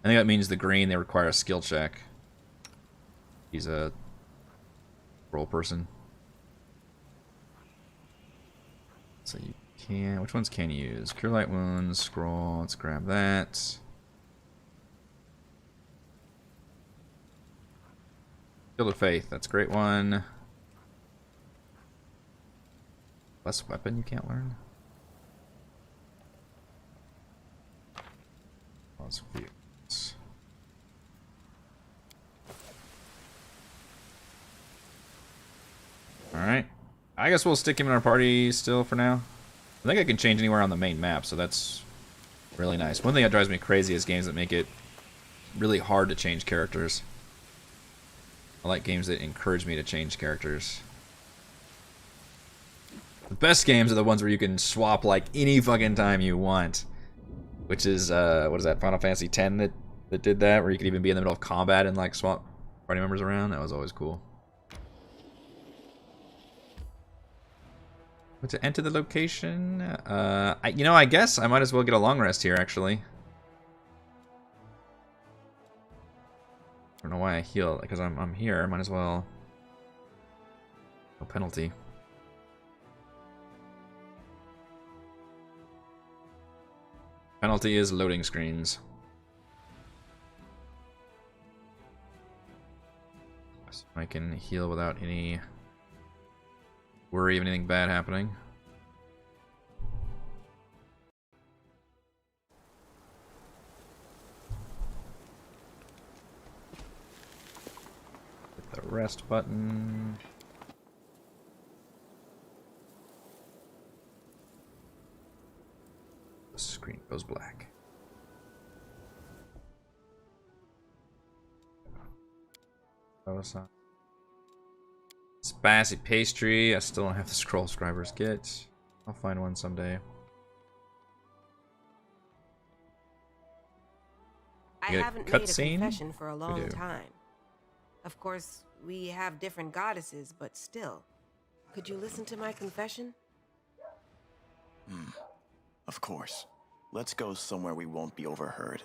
I think that means the green, they require a skill check. He's a roll person. So you can... Which ones can you use? Cure Light Wounds, Scroll, let's grab that. Shield of Faith, that's a great one. Less weapon you can't learn? Balance fields. Alright. I guess we'll stick him in our party still for now. I think I can change anywhere on the main map, so that's really nice. One thing that drives me crazy is games that make it really hard to change characters. I like games that encourage me to change characters. The best games are the ones where you can swap like any fucking time you want. Which is, what is that, Final Fantasy X that did that? Where you could even be in the middle of combat and like swap party members around. That was always cool. But to enter the location, you know, I guess I might as well get a long rest here, actually. I don't know why I heal, because I'm here. Might as well. No penalty. Penalty is loading screens. So I can heal without any worry of anything bad happening. Hit the rest button. The screen goes black. Spicy pastry. I still don't have the scroll scribers get. I'll find one someday. I You get a haven't made a cutscene? confession for a long do. time. Of course, we have different goddesses, but still. Could you listen to my confession? Of course. Let's go somewhere we won't be overheard.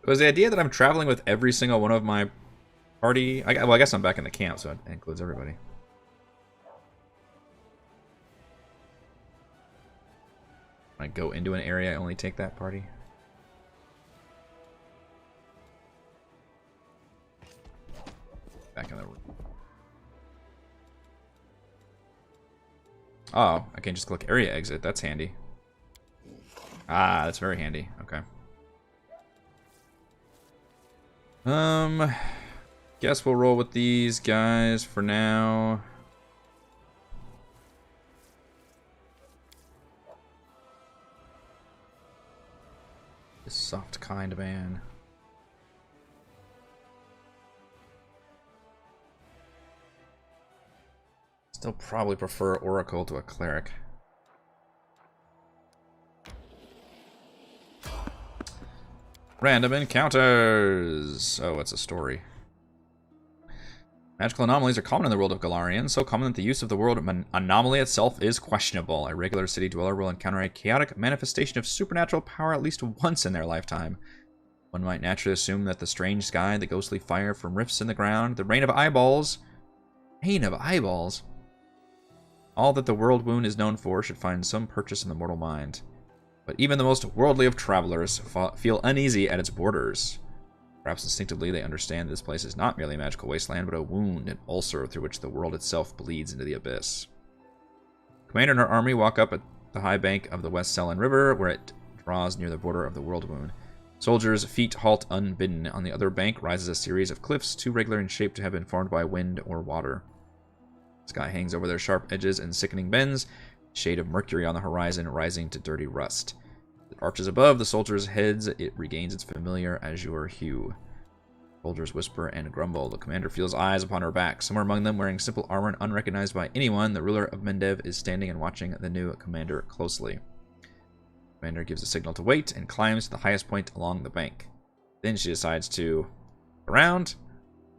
Was the idea that I'm traveling with every single one of my party? Well, I guess I'm back in the camp, so it includes everybody. When I go into an area, I only take that party. Back in the room. Oh, I can just click area exit. That's handy. Ah, that's very handy. Okay. Guess we'll roll with these guys for now. This soft kind man. Still probably prefer Oracle to a cleric. Random encounters. Oh, it's a story. Magical anomalies are common in the world of Galarian, so common that the use of the word anomaly itself is questionable. A regular city dweller will encounter a chaotic manifestation of supernatural power at least once in their lifetime. One might naturally assume that the strange sky, the ghostly fire from rifts in the ground, the rain of eyeballs, all that the world wound is known for should find some purchase in the mortal mind. But even the most worldly of travelers feel uneasy at its borders. Perhaps instinctively they understand this place is not merely a magical wasteland, but a wound, an ulcer through which the world itself bleeds into the abyss. Commander and her army walk up at the high bank of the West Selen River, where it draws near the border of the world wound. Soldiers' feet halt unbidden. On the other bank rises a series of cliffs, too regular in shape to have been formed by wind or water. The sky hangs over their sharp edges and sickening bends, shade of mercury on the horizon rising to dirty rust. It arches above the soldiers' heads, it regains its familiar azure hue. Soldiers whisper and grumble. The commander feels eyes upon her back. Somewhere among them, wearing simple armor and unrecognized by anyone, the ruler of Mendev is standing and watching the new commander closely. The commander gives a signal to wait and climbs to the highest point along the bank. Then she decides to go around,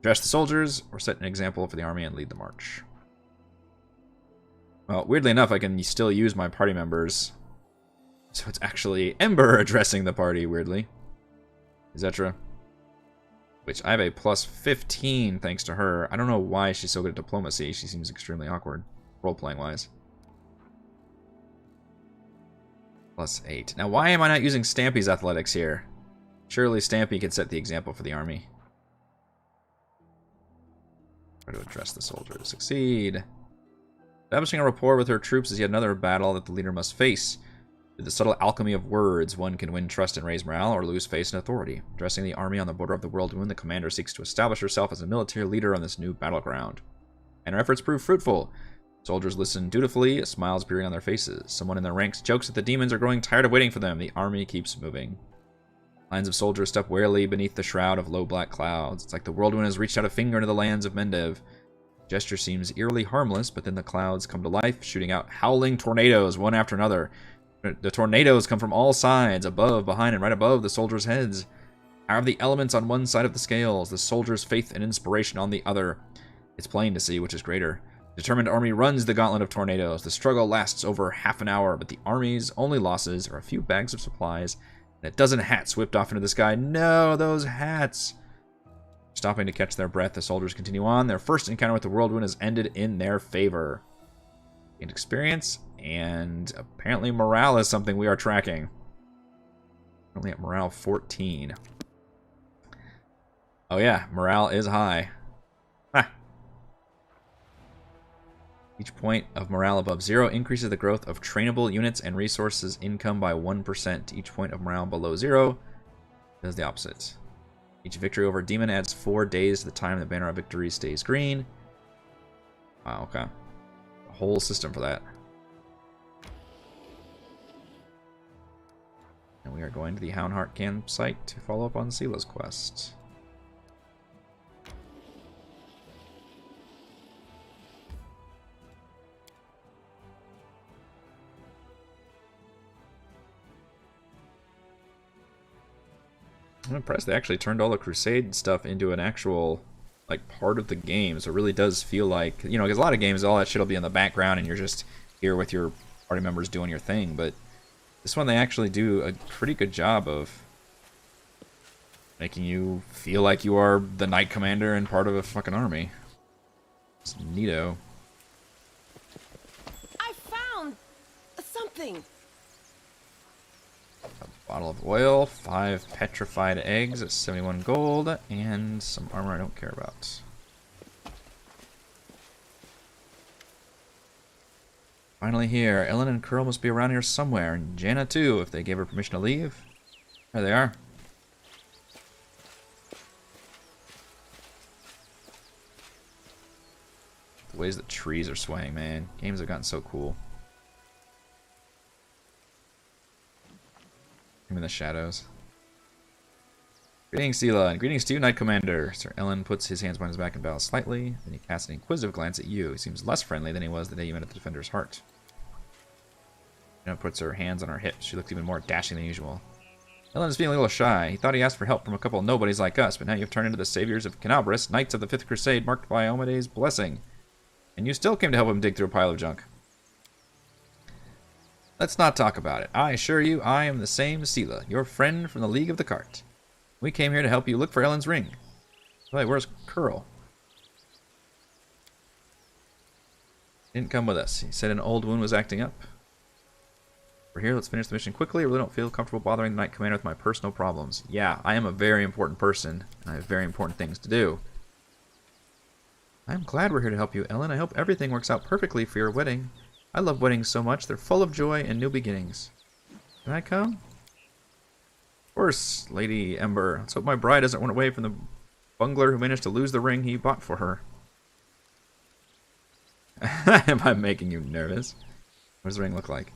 address the soldiers, or set an example for the army and lead the march. Well, weirdly enough, I can still use my party members. So it's actually Ember addressing the party, weirdly. Zetra. Which I have a plus 15 thanks to her. I don't know why she's so good at diplomacy. She seems extremely awkward, role-playing wise. Plus 8. Now, why am I not using Stampy's athletics here? Surely Stampy could set the example for the army. Try to address the soldiers. Succeed. Establishing a rapport with her troops is yet another battle that the leader must face. Through the subtle alchemy of words, one can win trust and raise morale or lose faith and authority. Addressing the army on the border of the world wound, the commander seeks to establish herself as a military leader on this new battleground. And her efforts prove fruitful. Soldiers listen dutifully, smiles appearing on their faces. Someone in their ranks jokes that the demons are growing tired of waiting for them. The army keeps moving. Lines of soldiers step warily beneath the shroud of low black clouds. It's like the whirlwind has reached out a finger into the lands of Mendev. The gesture seems eerily harmless, but then the clouds come to life, shooting out howling tornadoes one after another. The tornadoes come from all sides, above, behind, and right above the soldiers' heads. Power of the elements on one side of the scales, the soldiers' faith and inspiration on the other. It's plain to see which is greater. The determined army runs the gauntlet of tornadoes. The struggle lasts over half an hour, but the army's only losses are a few bags of supplies and a dozen hats whipped off into the sky. No, those hats! Stopping to catch their breath, the soldiers continue on. Their first encounter with the whirlwind has ended in their favor. Gained experience, and apparently morale is something we are tracking. Only at morale 14. Oh yeah, morale is high. Ha! Each point of morale above 0 increases the growth of trainable units and resources income by 1%. Each point of morale below 0 does the opposite. Each victory over a demon adds 4 days to the time the banner of victory stays green. Wow, okay. A whole system for that. And we are going to the Houndheart campsite to follow up on Sela's quest. I'm impressed they actually turned all the Crusade stuff into an actual, like, part of the game. So it really does feel like, you know, because a lot of games, all that shit will be in the background and you're just here with your party members doing your thing. But this one, they actually do a pretty good job of making you feel like you are the Knight Commander and part of a fucking army. It's neato. I found something. A bottle of oil, 5 petrified eggs at 71 gold, and some armor I don't care about. Finally here. Ellen and Curl must be around here somewhere, and Jana too, if they gave her permission to leave. There they are. The ways that trees are swaying, man. Games have gotten so cool. I'm in the shadows. Greetings, Sela, and greetings to you, Knight Commander. Sir Ellen puts his hands behind his back and bows slightly. Then he casts an inquisitive glance at you. He seems less friendly than he was the day you met at the Defender's Heart. Jenna puts her hands on her hips. She looks even more dashing than usual. Ellen is feeling a little shy. He thought he asked for help from a couple of nobodies like us, but now you've turned into the saviors of Canabris, Knights of the Fifth Crusade, marked by Omede's blessing. And you still came to help him dig through a pile of junk. Let's not talk about it. I assure you, I am the same Sela, your friend from the League of the Cart. We came here to help you look for Ellen's ring. Wait, where's Curl? Didn't come with us. He said an old wound was acting up. We're here, let's finish the mission quickly. I really don't feel comfortable bothering the Knight Commander with my personal problems. Yeah, I am a very important person, and I have very important things to do. I'm glad we're here to help you, Ellen. I hope everything works out perfectly for your wedding. I love weddings so much. They're full of joy and new beginnings. Can I come? Of course, Lady Ember. Let's hope my bride doesn't run away from the bungler who managed to lose the ring he bought for her. Am I making you nervous? What does the ring look like?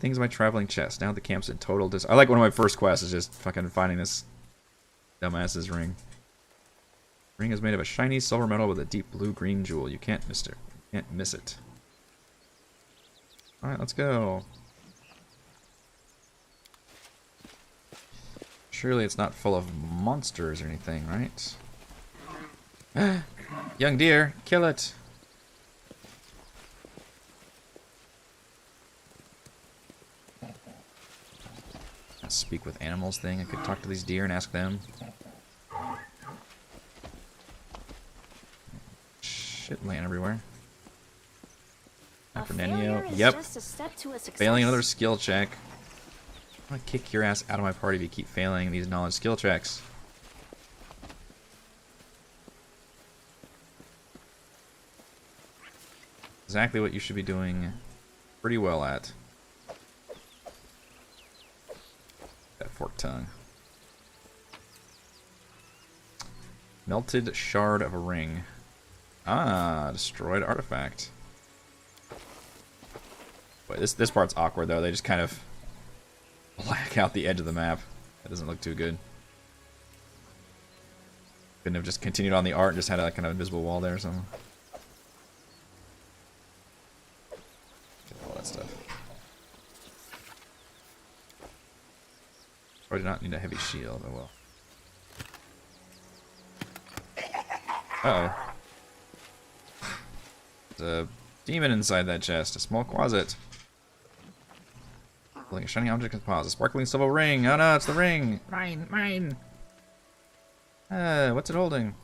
Things in my traveling chest. Now the camp's in total I like one of my first quests is just fucking finding this dumbass's ring. The ring is made of a shiny silver metal with a deep blue-green jewel. You can't miss it. You can't miss it. Alright, let's go. Surely it's not full of monsters or anything, right? Young deer, kill it! That speak with animals thing. I could talk to these deer and ask them. Shit laying everywhere. Yep. Failing another skill check. I'm gonna kick your ass out of my party if you keep failing these knowledge skill checks. Exactly what you should be doing pretty well at. Fork tongue. Melted shard of a ring. Ah, destroyed artifact. Wait, this part's awkward though. They just kind of black out the edge of the map. That doesn't look too good. Couldn't have just continued on the art and just had a kind of invisible wall there or something. Get all that stuff. Probably do not need a heavy shield, oh well. Uh-oh. There's a demon inside that chest. A small closet. Like a shiny object in pause. A sparkling silver ring. Oh no, it's the ring. Mine, mine. What's it holding?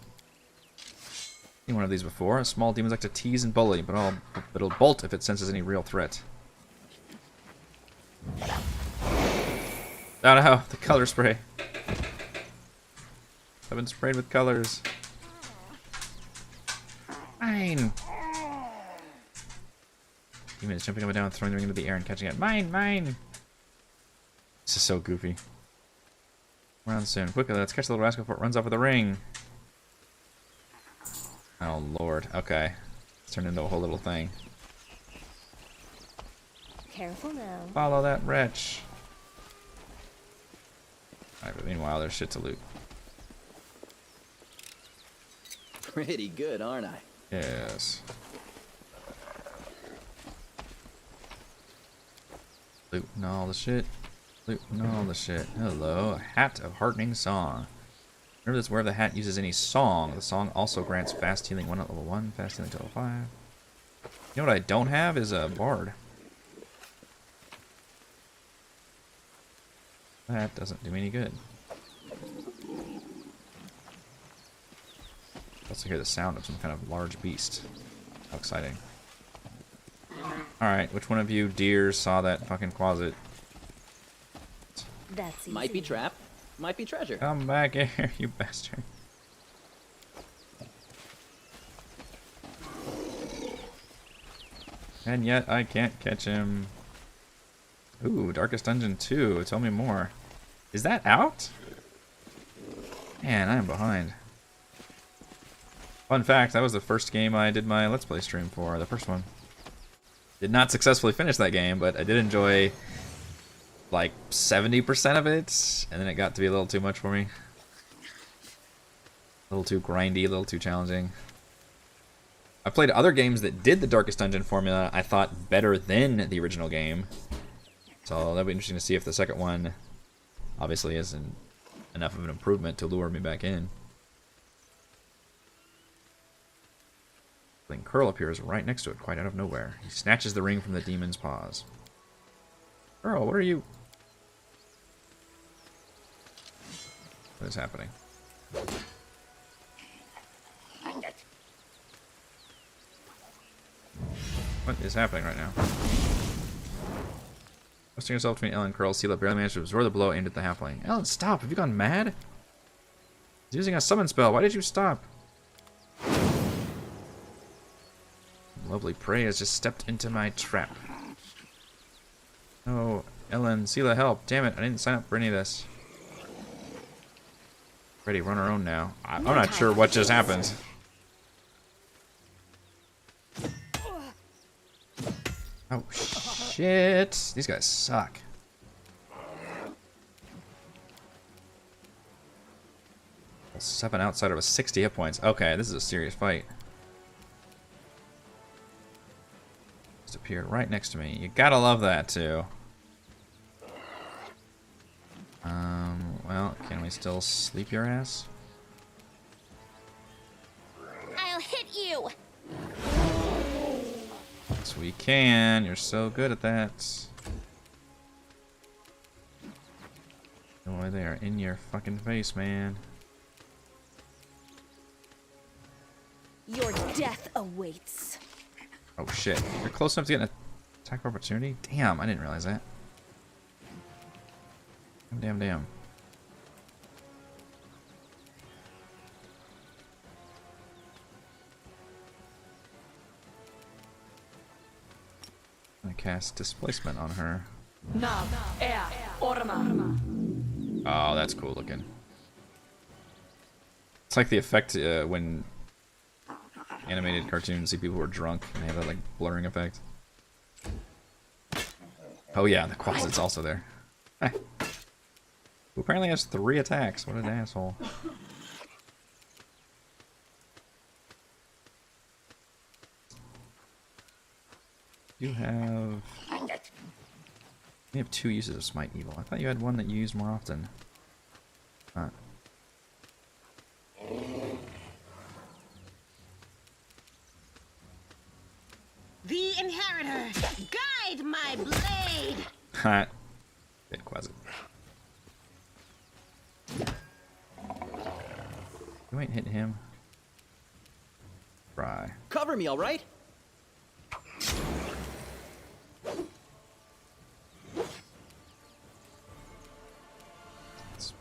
Seen one of these before. Small demons like to tease and bully, but it'll bolt if it senses any real threat. Oh no, the color spray. I've been sprayed with colors. Mine. Demons jumping up and down, throwing the ring into the air and catching it. Mine, mine. This is so goofy. Around soon. Quickly, let's catch the little rascal before it runs off with the ring. Oh lord. Okay. It's turned into a whole little thing. Careful now. Follow that wretch. Alright, but meanwhile, there's shit to loot. Pretty good, aren't I? Yes. Looting all the shit. Looting all the shit. Hello, a hat of heartening song. Remember this, wherever the hat uses any song, the song also grants fast healing 1 at level 1, fast healing to level 5. You know what I don't have is a bard. That doesn't do me any good. Also hear the sound of some kind of large beast. How exciting. Alright, which one of you deers saw that fucking closet? That's easy. Might be trap, might be treasure. Come back here, you bastard. And yet I can't catch him. Ooh, Darkest Dungeon 2. Tell me more. Is that out? Man, I am behind. Fun fact, that was the first game I did my Let's Play stream for. The first one. Did not successfully finish that game, but I did enjoy like 70% of it, and then it got to be a little too much for me. A little too grindy, a little too challenging. I played other games that did the Darkest Dungeon formula, I thought better than the original game. So that'll be interesting to see if the second one obviously isn't enough of an improvement to lure me back in. Then Curl appears right next to it, quite out of nowhere. He snatches the ring from the demon's paws. Curl, what are you... What is happening? What is happening right now? Twisting yourself between Ellen and Curl, Seal barely managed to absorb the blow aimed at the halfling. Ellen, stop! Have you gone mad? He's using a summon spell. Why did you stop? Lovely prey has just stepped into my trap. Oh, Ellen, Sela, help. Damn it, I didn't sign up for any of this. Ready, we're on our own now. I'm not sure what just happened. Oh, shit. These guys suck. Well, 7 outsider with 60 hit points. Okay, this is a serious fight. Just appeared right next to me. You gotta love that, too. Well, can we still sleep your ass? I'll hit you. Yes, we can. You're so good at that. Boy, they are in your fucking face, man. Your death awaits. Oh shit. You're close enough to get an attack of opportunity? Damn, I didn't realize that. Damn, damn, damn. I'm gonna cast displacement on her. Nav, air, orma. Oh, that's cool looking. It's like the effect when animated cartoons see people who are drunk and they have that like blurring effect. Oh yeah, the closet's also there. Who apparently has 3 attacks. What an asshole. You have... You have 2 uses of Smite Evil. I thought you had one that you used more often. Huh. The Inheritor, guide my blade. Ha. Good Quasit. You ain't hitting him. Try. Cover me, all right?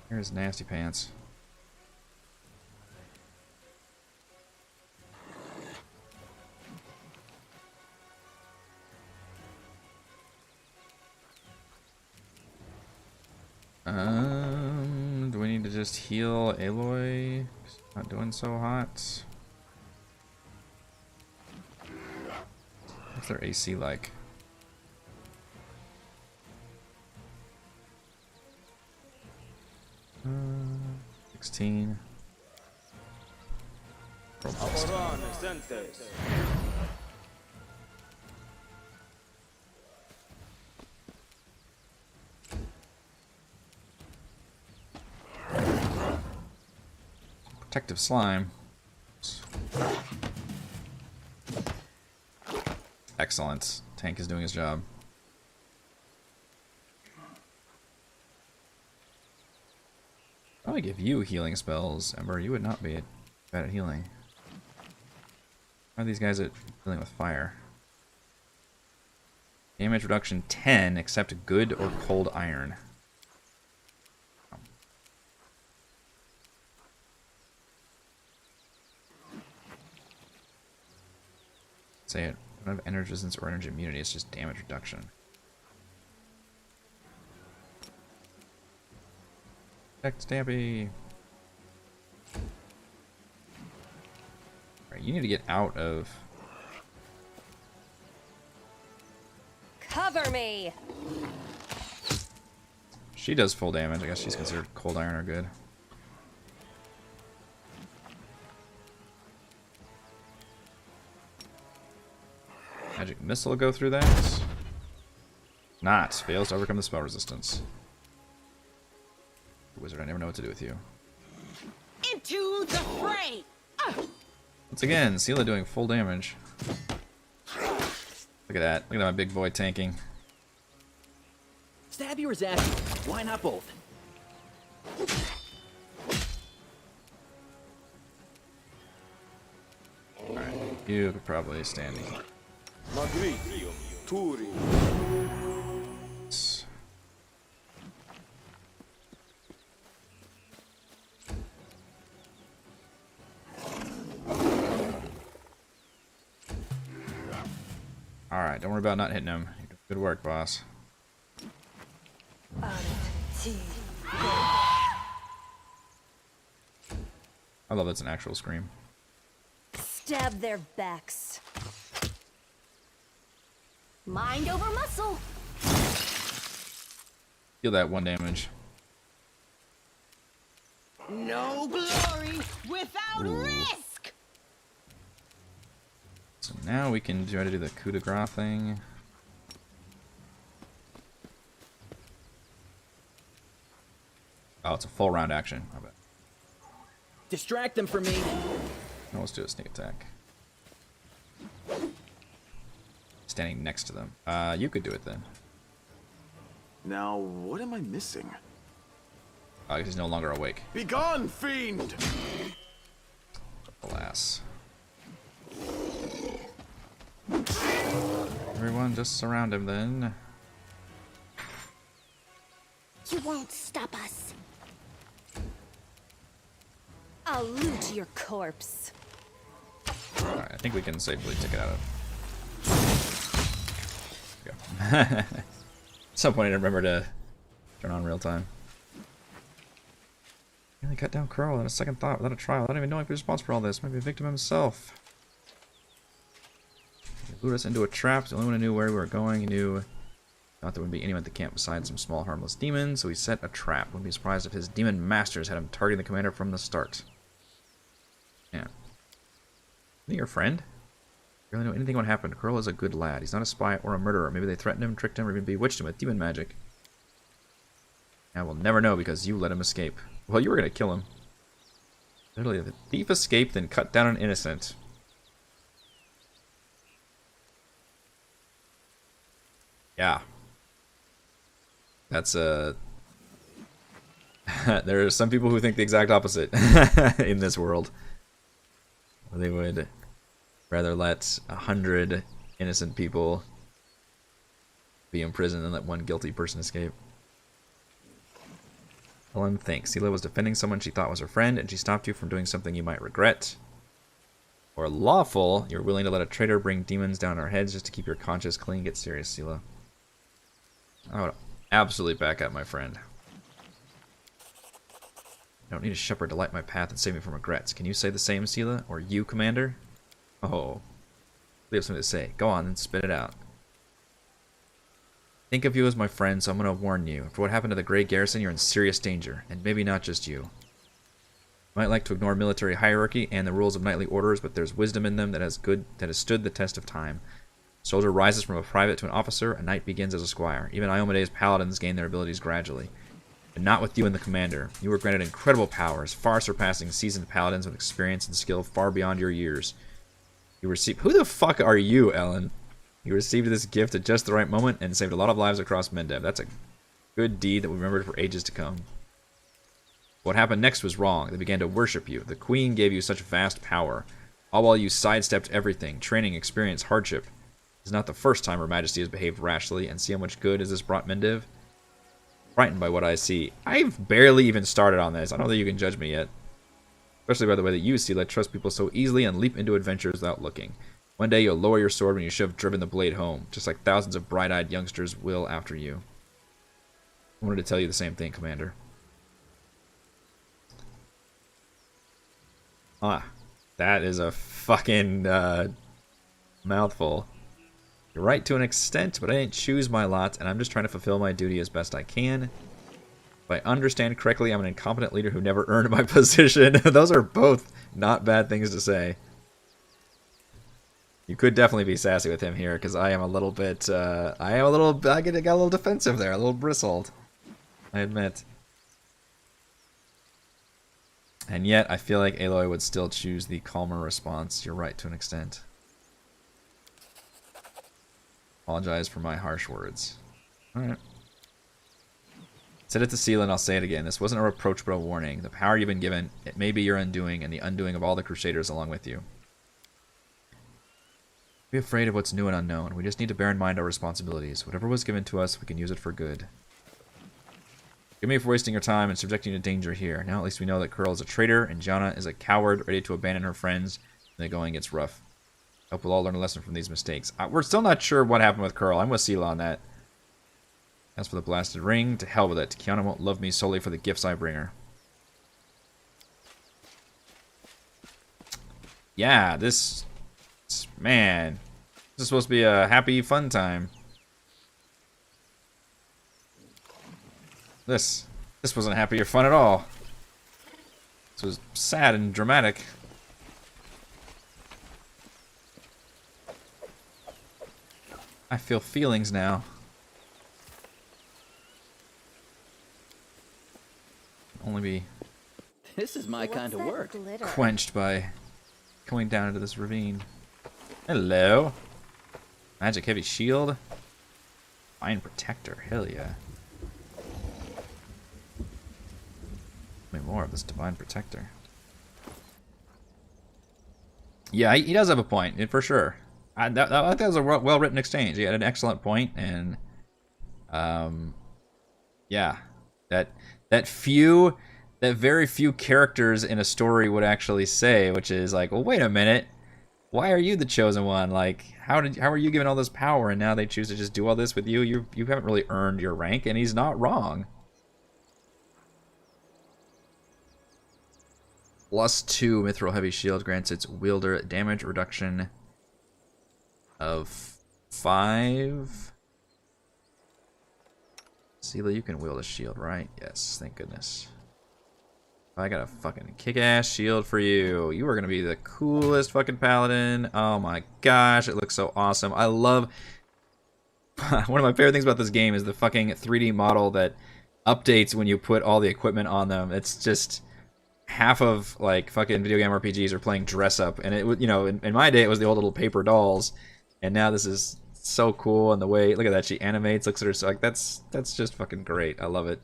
Here's Nasty Pants. Do we need to just heal Aloy? Not doing so hot. What's their AC like? Uh, 16. Robust. Protective slime. Excellent. Tank is doing his job. I'll give you healing spells, Ember. You would not be bad at healing. How are these guys at dealing with fire? Damage reduction 10, except good or cold iron. Say it. I don't have energy resistance or energy immunity, it's just damage reduction. Protect Stampy. Alright, you need to get out of... Cover me! She does full damage. I guess she's considered cold iron or good. Magic Missile will go through that. Not. Fails to overcome the spell resistance. Wizard, I never know what to do with you. Into the fray. Once again, Seela doing full damage. Look at that. Look at my big boy tanking. Stab you or zap you? Why not both? Alright, you could probably stand here. Alright, don't worry about not hitting him. Good work, boss. I love that's an actual scream. Stab their backs. Mind over muscle. Heal that 1 damage. No glory without risk. So now we can try to do the coup de grace thing. Oh, it's a full round action. I bet. Distract them from me. No, let's do a sneak attack. Standing next to them. You could do it then. Now, what am I missing? He's no longer awake. Be gone, fiend! Alas. Everyone just surround him then. You won't stop us. I'll loot your corpse. Alright, I think we can safely take it out of. There we go. At some point I remember to turn on real time. Really cut down Curl on a second thought without a trial, without even knowing if he's responsible for all this. Might be a victim himself. He lured us into a trap. The only one who knew where we were going. He knew not there wouldn't be anyone at the camp besides some small harmless demons, so he set a trap. Wouldn't be surprised if his demon masters had him targeting the commander from the start. Yeah. Isn't he your friend? You really know anything what happened? Curl is a good lad. He's not a spy or a murderer. Maybe they threatened him, tricked him, or even bewitched him with demon magic. And we'll never know because you let him escape. Well, you were going to kill him. Literally, the thief escaped, then cut down an innocent. Yeah. That's there are some people who think the exact opposite in this world. They would rather let 100 innocent people be imprisoned than let one guilty person escape. Ellen thinks. Sela was defending someone she thought was her friend, and she stopped you from doing something you might regret. Or lawful, you're willing to let a traitor bring demons down our heads just to keep your conscience clean. Get serious, Sela. I would absolutely back up my friend. I don't need a shepherd to light my path and save me from regrets. Can you say the same, Sela? Or you, Commander? Oh. We have something to say. Go on and spit it out. Think of you as my friend, so I'm going to warn you. After what happened to the Grey Garrison, you're in serious danger. And maybe not just you. You might like to ignore military hierarchy and the rules of knightly orders, but there's wisdom in them that has stood the test of time. A soldier rises from a private to an officer, a knight begins as a squire. Even Iomede's paladins gain their abilities gradually. But not with you and the commander. You were granted incredible powers, far surpassing seasoned paladins with experience and skill far beyond your years. You received... Who the fuck are you, Ellen? You received this gift at just the right moment and saved a lot of lives across Mendev. That's a good deed that we remembered for ages to come. What happened next was wrong. They began to worship you. The Queen gave you such vast power, all while you sidestepped everything. Training, experience, hardship. This is not the first time Her Majesty has behaved rashly, and see how much good has this brought Mendev? Frightened by what I see. I've barely even started on this. I don't think you can judge me yet. Especially by the way that you, Sela, trust people so easily and leap into adventures without looking. One day you'll lower your sword when you should have driven the blade home, just like thousands of bright-eyed youngsters will after you. I wanted to tell you the same thing, Commander. Ah, that is a fucking mouthful. You're right to an extent, but I didn't choose my lot, and I'm just trying to fulfill my duty as best I can. If I understand correctly, I'm an incompetent leader who never earned my position. Those are both not bad things to say. You could definitely be sassy with him here, because I am a little bit, I got a little defensive there, a little bristled, I admit. And yet, I feel like Aloy would still choose the calmer response. You're right to an extent. Apologize for my harsh words. Alright. Said it to Sela and I'll say it again. This wasn't a reproach but a warning. The power you've been given, it may be your undoing and the undoing of all the Crusaders along with you. Be afraid of what's new and unknown. We just need to bear in mind our responsibilities. Whatever was given to us, we can use it for good. Forgive me for wasting your time and subjecting you to danger here. Now at least we know that Curl is a traitor and Gianna is a coward ready to abandon her friends when the going gets rough. I hope we'll all learn a lesson from these mistakes. We're still not sure what happened with Curl. I'm with Sela on that. As for the blasted ring, to hell with it. Kiana won't love me solely for the gifts I bring her. Yeah, this... Man. This is supposed to be a happy, fun time. This wasn't happy or fun at all. This was sad and dramatic. I feel feelings now. Only be This is my kind of work. quenched by going down into this ravine. Hello. Magic heavy shield. Divine protector. Hell yeah. Give me more of this divine protector. Yeah, he does have a point, for sure. I think that was a well-written exchange. He had an excellent point, and yeah, that very few characters in a story would actually say, which is like, well, wait a minute, why are you the chosen one? Like, how are you given all this power, and now they choose to just do all this with you? You haven't really earned your rank, and he's not wrong. +2 Mithril Heavy Shield grants its wielder damage reduction of 5. Seela, you can wield a shield, right? Yes, thank goodness. I got a fucking kick-ass shield for you. You are gonna be the coolest fucking paladin. Oh my gosh, it looks so awesome. I love... One of my favorite things about this game is the fucking 3D model that updates when you put all the equipment on them. It's just... half of like fucking video game RPGs are playing dress up, and it, you know, in my day it was the old little paper dolls, and now this is so cool. And the way, look at that, she animates, looks at her, so like that's just fucking great. I love it.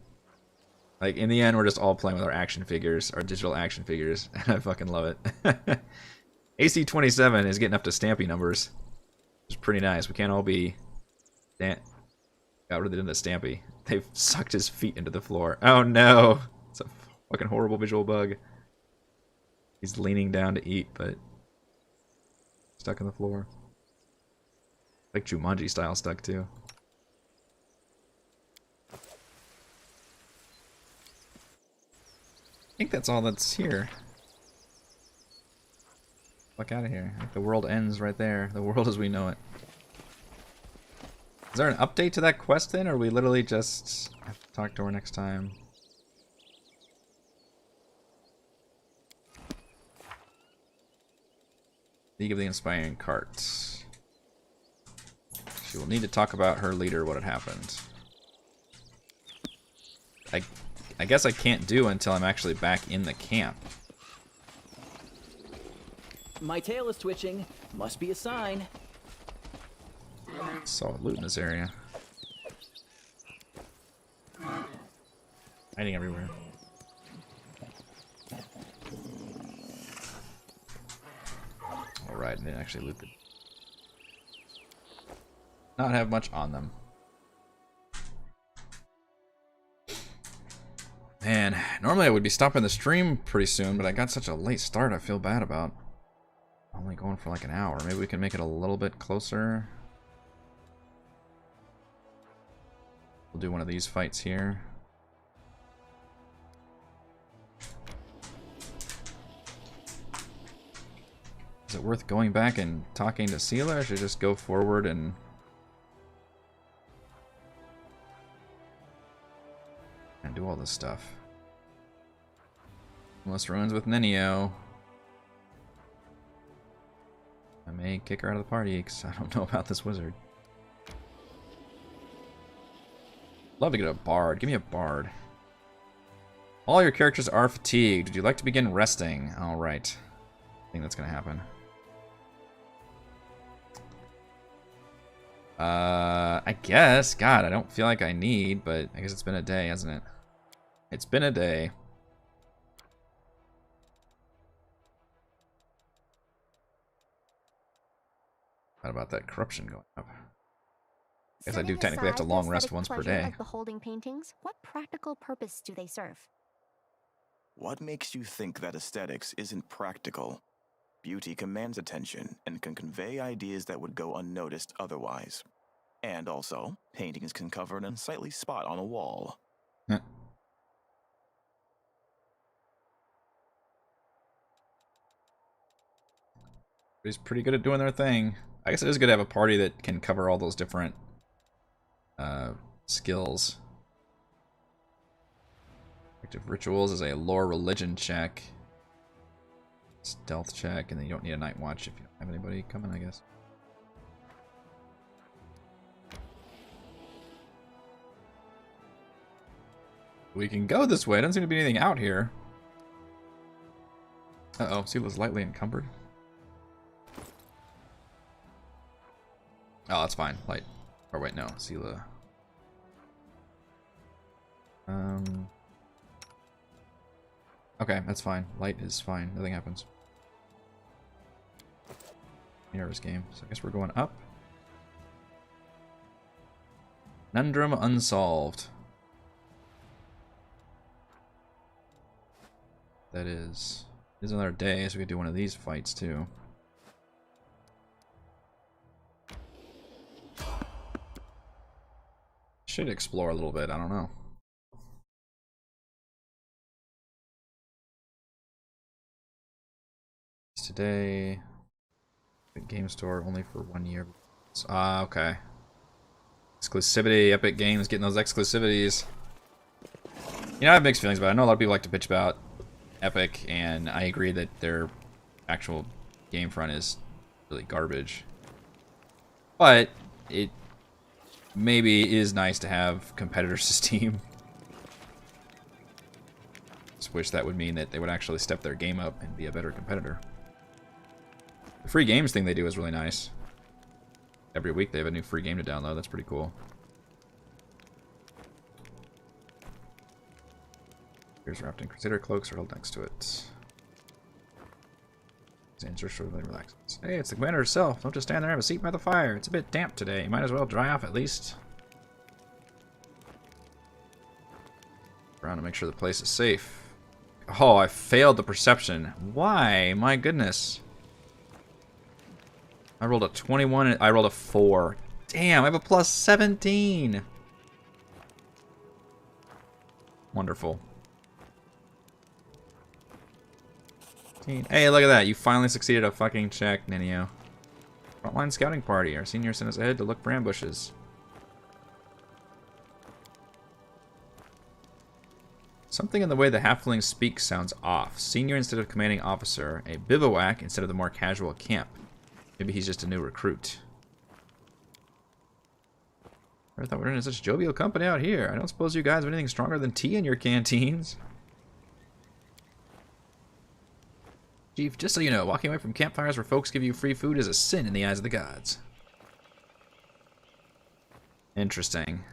Like in the end, we're just all playing with our action figures, our digital action figures, and I fucking love it. AC 27 is getting up to Stampy numbers. It's pretty nice. We can't all be. Got rid of the Stampy. They've sucked his feet into the floor. Oh no! It's a fucking horrible visual bug. He's leaning down to eat, but stuck on the floor. Like Jumanji style stuck too. I think that's all that's here. Fuck out of here. Like the world ends right there. The world as we know it. Is there an update to that quest then, or we literally just have to talk to her next time? League of the Inspiring Carts. She will need to talk about her leader, what had happened. I guess I can't do until I'm actually back in the camp. My tail is twitching. Must be a sign. Solid loot in this area. Hiding everywhere. Alright, and didn't actually loot them. Not have much on them. Man, normally I would be stopping the stream pretty soon, but I got such a late start I feel bad about. Only going for like an hour. Maybe we can make it a little bit closer. We'll do one of these fights here. Is it worth going back and talking to Seela, or should I just go forward and... do all this stuff? Unless ruins with Nenio. I may kick her out of the party because I don't know about this wizard. Love to get a bard. Give me a bard. All your characters are fatigued. Would you like to begin resting? Alright. I think that's gonna happen. I guess. God, I don't feel like I need, but I guess it's been a day, hasn't it? It's been a day. What about that corruption going up? I guess I do technically have to long rest once per day. Of beholding paintings, what practical purpose do they serve? What makes you think that aesthetics isn't practical? Beauty commands attention and can convey ideas that would go unnoticed otherwise. And also, paintings can cover an unsightly spot on a wall. He's pretty good at doing their thing. I guess it is good to have a party that can cover all those different skills. Active rituals is a lore religion check. Stealth check, and then you don't need a night watch if you don't have anybody coming, I guess. We can go this way. Doesn't seem to be anything out here. Uh-oh, Seela's lightly encumbered. Oh, that's fine. Light. Or wait, no. Seela. Okay, that's fine. Light is fine. Nothing happens. Nervous game. So I guess we're going up. Conundrum unsolved. That is. It is another day, so we could do one of these fights too. Should explore a little bit. I don't know. day. Epic Game Store only for 1 year. Okay. Exclusivity, Epic Games getting those exclusivities. You know, I have mixed feelings about it. I know a lot of people like to bitch about Epic, and I agree that their actual game front is really garbage. But it maybe is nice to have competitors to Steam. Just wish that would mean that they would actually step their game up and be a better competitor. The free games thing they do is really nice. Every week they have a new free game to download. That's pretty cool. Here's Rafting Crusader cloaks are held next to it. Really relaxes. Hey, it's the commander herself. Don't just stand there and have a seat by the fire. It's a bit damp today. You might as well dry off at least. Around to make sure the place is safe. Oh, I failed the perception. Why? My goodness. I rolled a 21 and I rolled a 4. Damn, I have a plus 17. Wonderful. Hey, look at that. You finally succeeded a fucking check, Ninio. Frontline scouting party. Our senior sent us ahead to look for ambushes. Something in the way the halflings speak sounds off. Senior instead of commanding officer. A bivouac instead of the more casual camp. Maybe he's just a new recruit. I thought we were in such jovial company out here. I don't suppose you guys have anything stronger than tea in your canteens. Chief, just so you know, walking away from campfires where folks give you free food is a sin in the eyes of the gods. Interesting.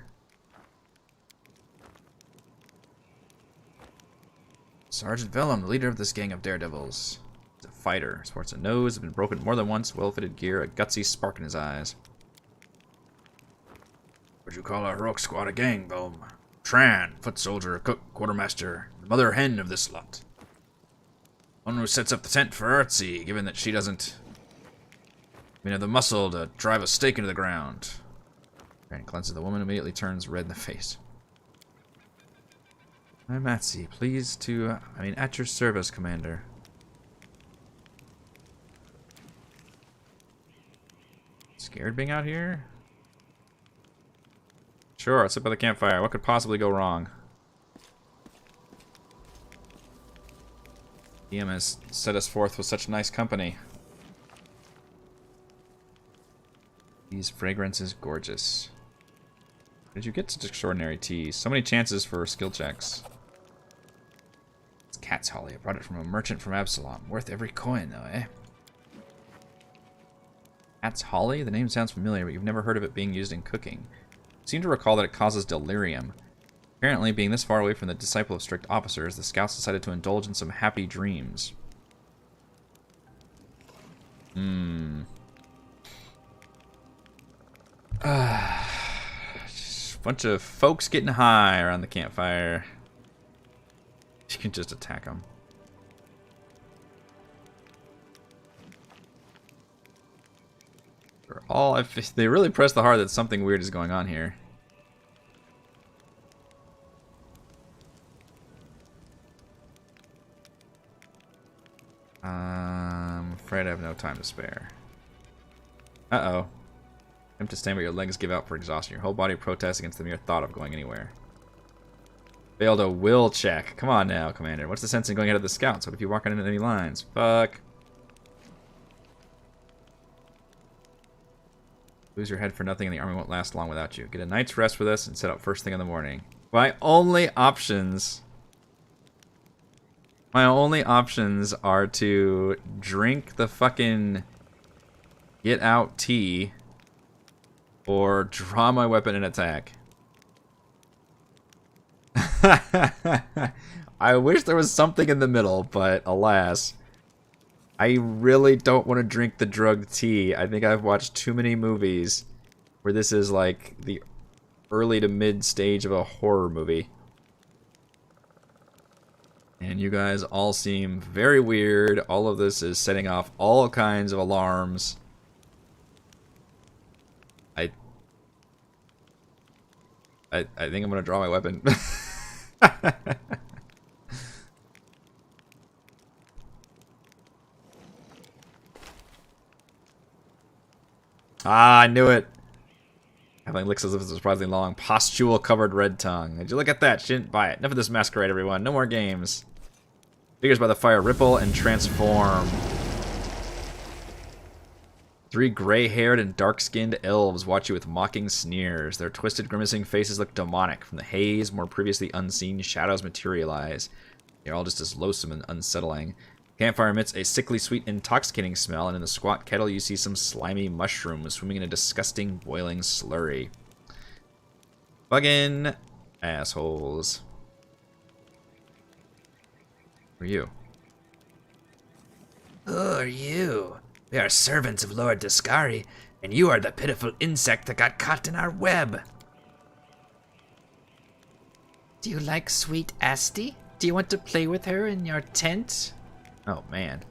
Sergeant Vellum, the leader of this gang of daredevils. He's a fighter. Sports a nose, has been broken more than once, well-fitted gear, a gutsy spark in his eyes. Would you call our heroic squad a gang, Vellum? Tran, foot soldier, cook, quartermaster, the mother hen of this lot. One who sets up the tent for Artsy, given that she doesn't have the muscle to drive a stake into the ground. And cleanses the woman, immediately turns red in the face. I'm Atsy, pleased to, at your service, Commander. Scared being out here? Sure, I'll sit by the campfire. What could possibly go wrong? DM has set us forth with such nice company. These fragrance is gorgeous. How did you get such extraordinary teas? So many chances for skill checks. It's cat's holly. I brought it from a merchant from Absalom. Worth every coin, though, eh? Cat's holly? The name sounds familiar, but you've never heard of it being used in cooking. You seem to recall that it causes delirium. Apparently, being this far away from the disciple of strict officers, the scouts decided to indulge in some happy dreams. Bunch of folks getting high around the campfire. You can just attack them. They really press the hard that something weird is going on here. I'm afraid I have no time to spare. Uh-oh. Attempt to stand where your legs give out for exhaustion. Your whole body protests against the mere thought of going anywhere. Failed a will check. Come on now, Commander. What's the sense in going ahead of the scouts? What if you walk into any lines? Fuck. Lose your head for nothing and the army won't last long without you. Get a night's rest with us and set up first thing in the morning. My only options are to drink the fucking get out tea or draw my weapon and attack. I wish there was something in the middle, but alas. I really don't want to drink the drugged tea. I think I've watched too many movies where this is like the early to mid stage of a horror movie. And you guys all seem very weird. All of this is setting off all kinds of alarms. I think I'm gonna draw my weapon. Ah, I knew it. Having licks as if it's surprisingly long. Pustule covered red tongue. Did you look at that? She didn't buy it. Enough of this masquerade, everyone. No more games. Figures by the fire ripple and transform. 3 gray-haired and dark-skinned elves watch you with mocking sneers. Their twisted, grimacing faces look demonic. From the haze, more previously unseen shadows materialize. They're all just as loathsome and unsettling. Campfire emits a sickly sweet, intoxicating smell, and in the squat kettle you see some slimy mushrooms swimming in a disgusting, boiling slurry. Fucking assholes. Who are you? Who are you? We are servants of Lord Discari, and you are the pitiful insect that got caught in our web. Do you like sweet Asti? Do you want to play with her in your tent? Oh, man.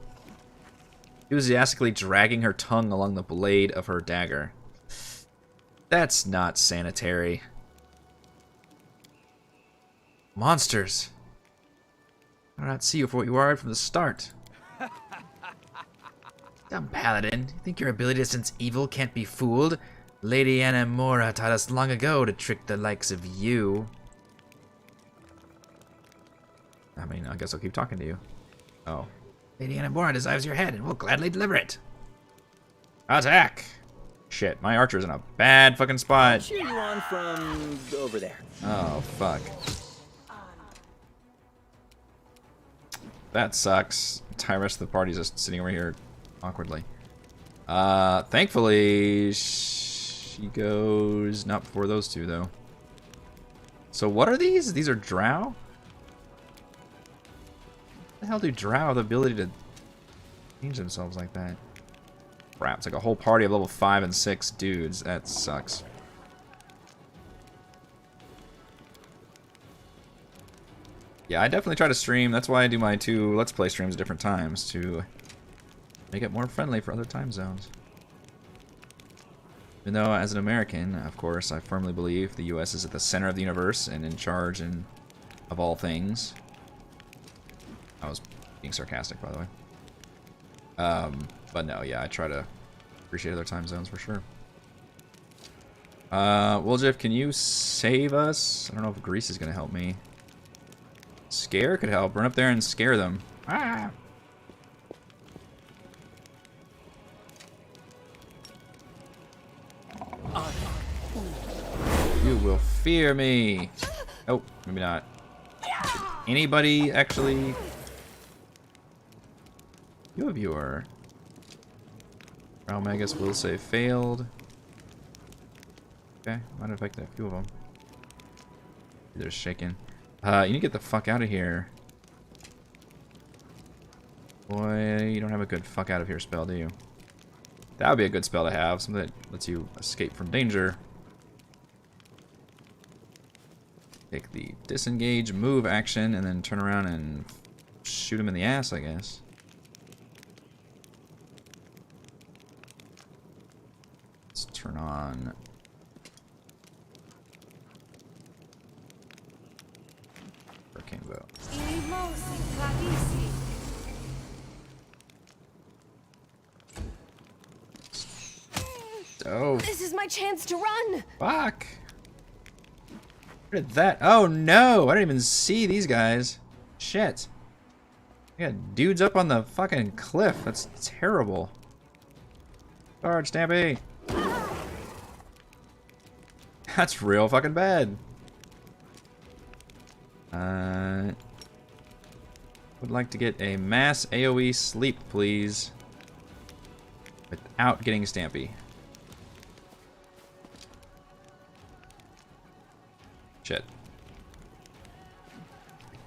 Enthusiastically dragging her tongue along the blade of her dagger. That's not sanitary. Monsters. I do not see you for what you are from the start. Dumb paladin, you think your ability to sense evil can't be fooled? Lady Anomalies taught us long ago to trick the likes of you. I mean, I guess I'll keep talking to you. Oh. Lady Anomalies desires your head and will gladly deliver it. Attack! Shit, my archer's in a bad fucking spot. Cheer you on from over there. Oh, fuck. That sucks. The entire rest of the party's just sitting over here awkwardly. Thankfully, she goes not before those two, though. So what are these? These are drow? What the hell do drow have the ability to change themselves like that? Crap, it's like a whole party of level 5 and 6 dudes. That sucks. Yeah, I definitely try to stream. That's why I do my 2 Let's Play streams at different times, to make it more friendly for other time zones. Even though, as an American, of course, I firmly believe the U.S. is at the center of the universe and in charge of all things. I was being sarcastic, by the way. But no, yeah, I try to appreciate other time zones for sure. Wiljeff, can you save us? I don't know if Grease is going to help me. Scare could help. Run up there and scare them. Ah! You will fear me. Oh, maybe not. Did anybody actually? Few of you are. Magus will say failed. Okay, might have affected a few of them. They're shaking. You need to get the fuck out of here. Boy, you don't have a good fuck out of here spell, do you? That would be a good spell to have, something that lets you escape from danger. Take the disengage move action and then turn around and shoot him in the ass, I guess. Let's turn on. Hurricane bow. Oh. This is my chance to run. Fuck. Where did that? Oh no! I didn't even see these guys. Shit. I got dudes up on the fucking cliff. That's terrible. Charge, Stampy. That's real fucking bad. Would like to get a mass AoE sleep, please. Without getting Stampy. Shit.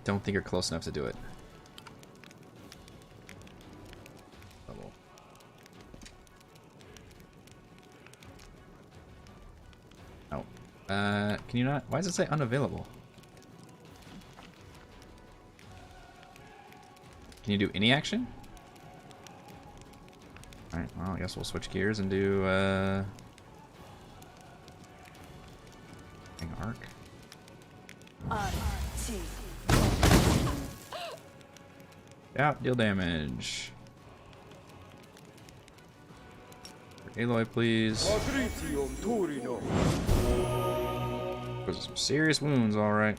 Don't think you're close enough to do it. Level. Oh. Can you not? Why does it say unavailable? Can you do any action? Alright, well, I guess we'll switch gears and do, arc. Yeah, deal damage. Aloy, please. Those are some serious wounds, alright.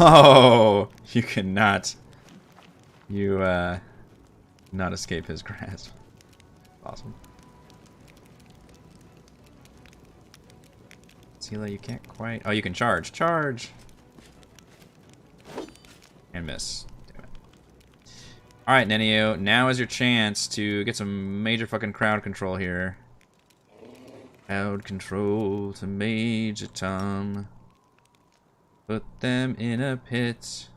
Oh, you cannot. You, not escape his grasp. Awesome. Sela, you can't quite. Oh, you can charge. Charge! And miss. Damn it. Alright, Nenio. Now is your chance to get some major fucking crowd control here. Crowd control to Major Tom. Put them in a pit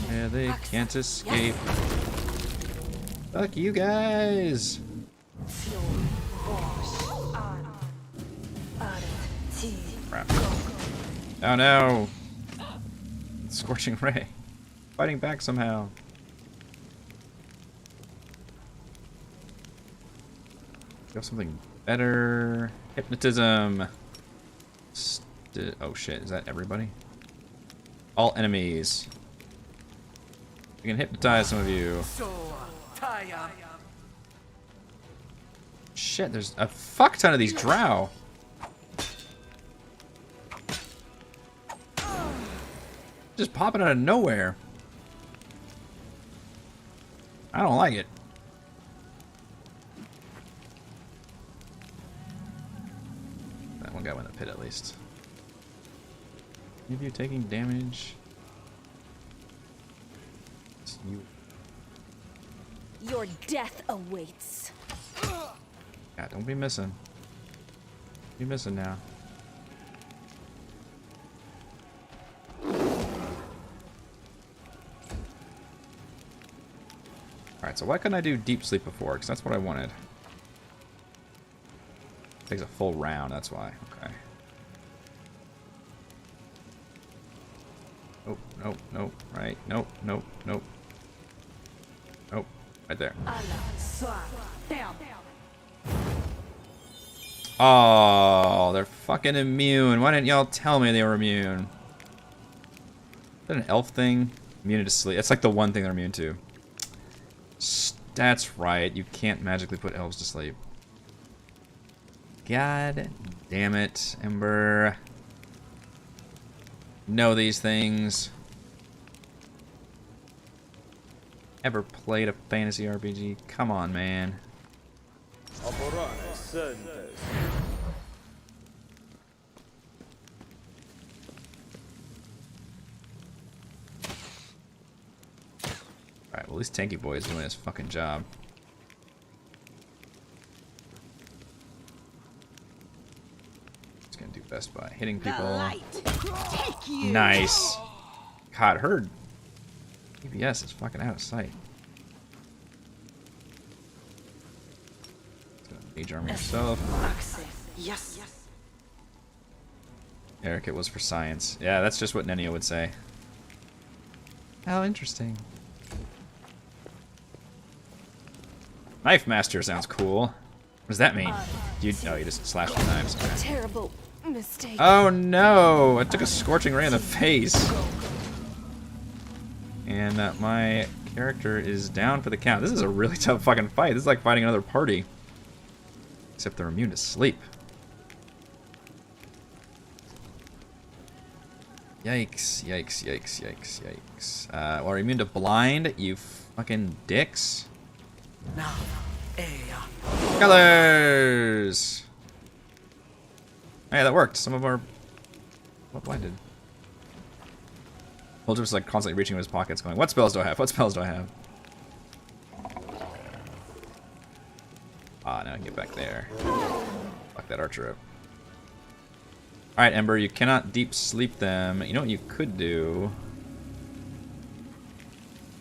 where they can't escape. Fuck you guys! Crap. Oh no! Scorching Ray. Fighting back somehow. Go something better. Hypnotism. Oh shit, is that everybody? All enemies. We can hypnotize some of you. Shit, there's a fuck ton of these drow. Just popping out of nowhere. I don't like it. That one guy went in the pit at least. Maybe you're taking damage. It's you. Your death awaits. Yeah, don't be missing. Be missing now. Alright, so why couldn't I do deep sleep before? Because that's what I wanted. Takes a full round, that's why. Okay. Nope, nope, nope. Right, nope, nope, nope. Nope, right there. Oh, they're fucking immune. Why didn't y'all tell me they were immune? Is that an elf thing? Immune to sleep. It's like the one thing they're immune to. That's right. You can't magically put elves to sleep. God damn it, Ember. Know these things. Ever played a fantasy RPG? Come on, man. Alright, well at least Tanky Boy is doing his fucking job. He's gonna do best by hitting people. Nice. God, her EBS is fucking out of sight. Mage Armor yourself. Yes. Eric, it was for science. Yeah, that's just what Nenio would say. How interesting. Knife Master sounds cool. What does that mean? You just slash with knives. Okay. Terrible mistake. Oh no! I took a scorching ray in the face. And my character is down for the count. This is a really tough fucking fight. This is like fighting another party. Except they're immune to sleep. Yikes, yikes, yikes, yikes, yikes. Or immune to blind, you fucking dicks. Colors! Hey, that worked. Some of our... What blinded? Holger was like constantly reaching in his pockets going, what spells do I have? What spells do I have? Ah, now I can get back there. Fuck that archer up. Alright, Ember, you cannot deep sleep them. You know what you could do?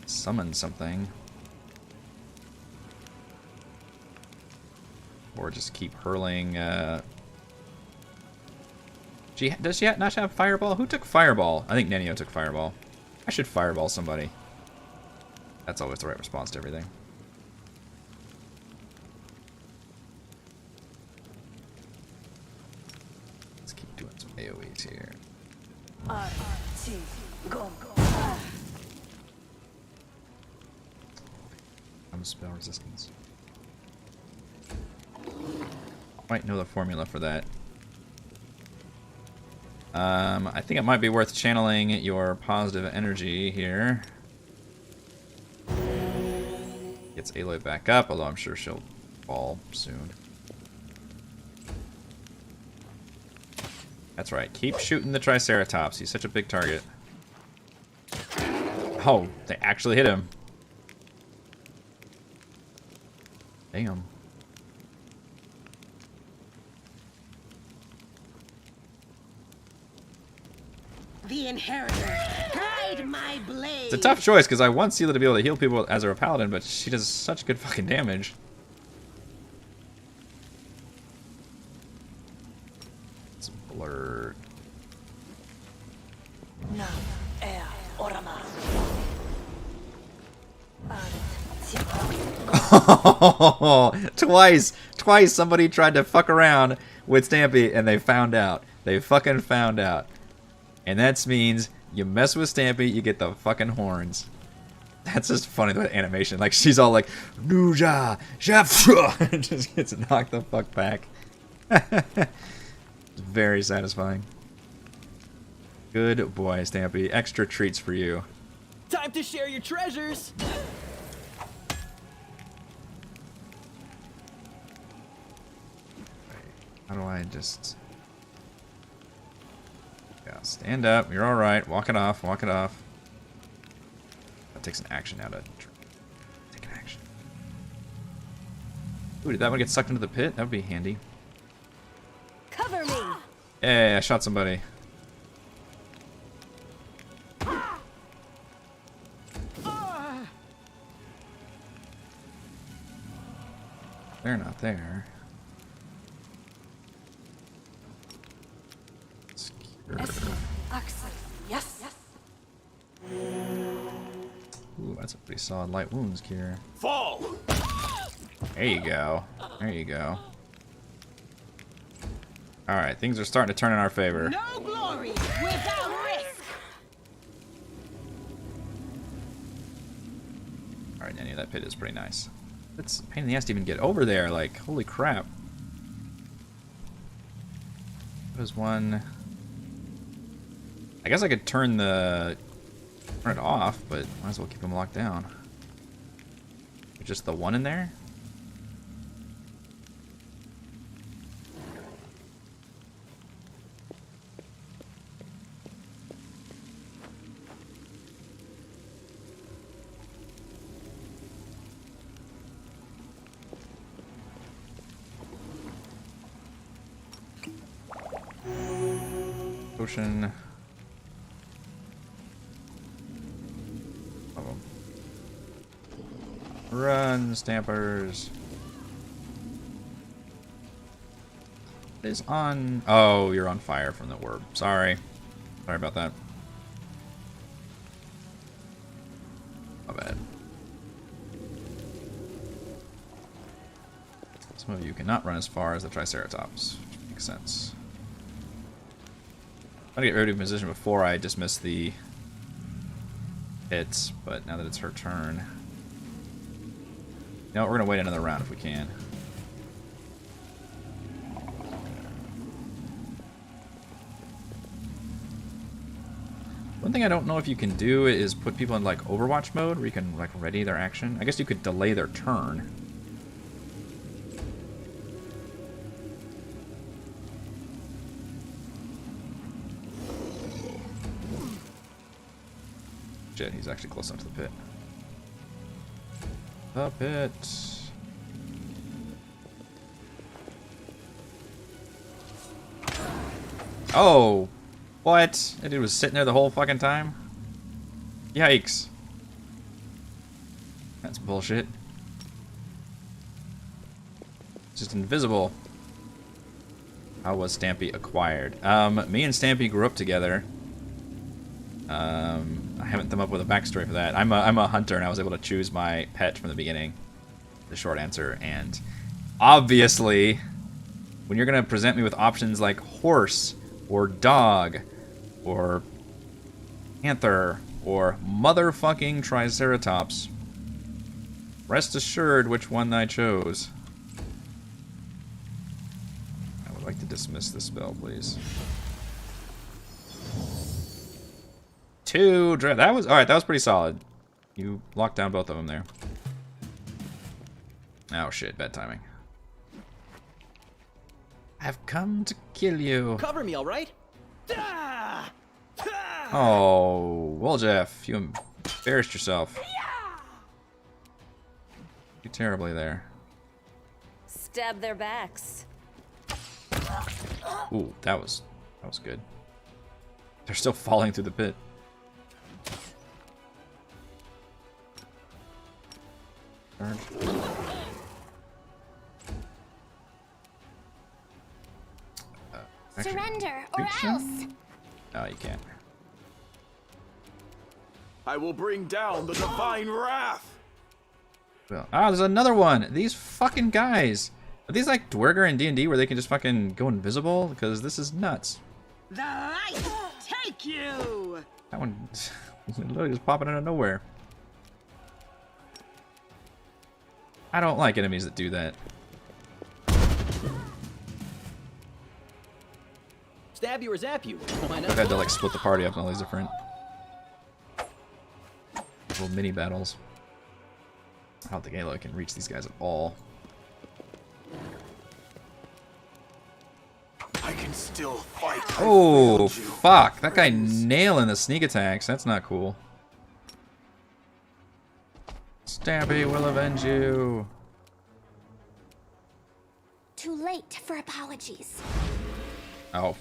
Summon something. Or just keep hurling, does she not have Fireball? Who took Fireball? I think Nenio took Fireball. I should Fireball somebody. That's always the right response to everything. Let's keep doing some AoEs here. Spell resistance. Might know the formula for that. I think it might be worth channeling your positive energy here. Gets Aloy back up, although I'm sure she'll fall soon. That's right. Keep shooting the Triceratops. He's such a big target. Oh, they actually hit him. Damn. The Inheritor, guide my blade. It's a tough choice because I want Seela to be able to heal people as a paladin, but she does such good fucking damage. It's blurred. Twice somebody tried to fuck around with Stampy and they found out. They fucking found out. And that means you mess with Stampy, you get the fucking horns. That's just funny, the animation. Like, she's all like, Nuja, Jafra, and just gets knocked the fuck back. It's very satisfying. Good boy, Stampy. Extra treats for you. Time to share your treasures. How do I just... Yeah, stand up. You're alright. Walk it off. Walk it off. That takes an action now to... Take an action. Ooh, did that one get sucked into the pit? That would be handy. Cover me. Hey, I shot somebody. They're not there. Yes. Ooh, that's a pretty solid light wounds cure. Fall. There you go. There you go. Alright, things are starting to turn in our favor. No glory without risk. Alright, Nanny, that pit is pretty nice. It's a pain in the ass to even get over there, like, holy crap. There's one... I guess I could turn it off, but might as well keep them locked down. Just the one in there? Potion. Run, Stampers. It is on... Oh, you're on fire from the orb. Sorry. Sorry about that. My bad. Some of you cannot run as far as the Triceratops, which makes sense. I'm trying to get ready to position before I dismiss the hits, but now that it's her turn... You know, we're going to wait another round if we can. One thing I don't know if you can do is put people in, like, Overwatch mode, where you can, like, ready their action. I guess you could delay their turn. Shit, he's actually close enough to the pit. The pit. Oh! What? That dude was sitting there the whole fucking time? Yikes. That's bullshit. Just invisible. How was Stampy acquired? Me and Stampy grew up together. I haven't come up with a backstory for that. I'm a hunter, and I was able to choose my pet from the beginning. The short answer, and obviously, when you're gonna present me with options like horse or dog or panther or motherfucking triceratops. Rest assured which one I chose. I would like to dismiss this spell, please. 2 draft. That was alright, that was pretty solid. You locked down both of them there. Oh shit, bad timing. I've come to kill you. Cover me, all right? Oh, well, Jeff, you embarrassed yourself. You terribly there. Stab their backs. Ooh, that was good. They're still falling through the pit. Charge. Actually, Surrender or reach else. him? No, you can't. I will bring down the divine wrath. Well, there's another one. These fucking guys. Are these like Dwerger in D&D where they can just fucking go invisible? Because this is nuts. The light take you! That one literally just popping out of nowhere. I don't like enemies that do that. Stab you or zap you? Why not? I've had to like split the party up in all these different little mini battles. I don't think Aloy can reach these guys at all. I can still fight. Oh, fuck. That guy nailing the sneak attacks. That's not cool. Stabby will avenge you. Too late for apologies. Oh.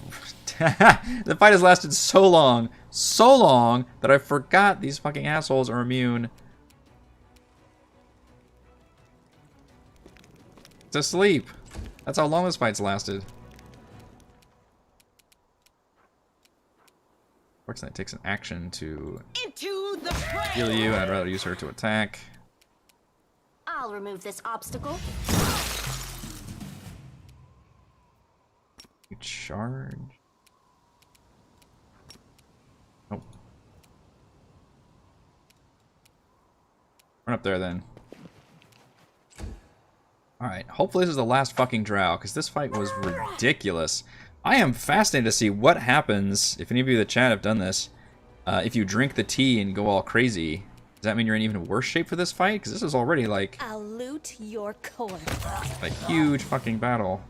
The fight has lasted so long that I forgot these fucking assholes are immune to sleep. That's how long this fight's lasted. Fortunately, it takes an action to Into the fray! heal you, and I'd rather use her to attack. I'll remove this obstacle. You charge. Oh. Run up there then. Alright, hopefully this is the last fucking drow, because this fight was ridiculous. I am fascinated to see what happens, if any of you in the chat have done this, if you drink the tea and go all crazy. Does that mean you're in even worse shape for this fight? Because this is already like I'll loot your core. a huge fucking battle.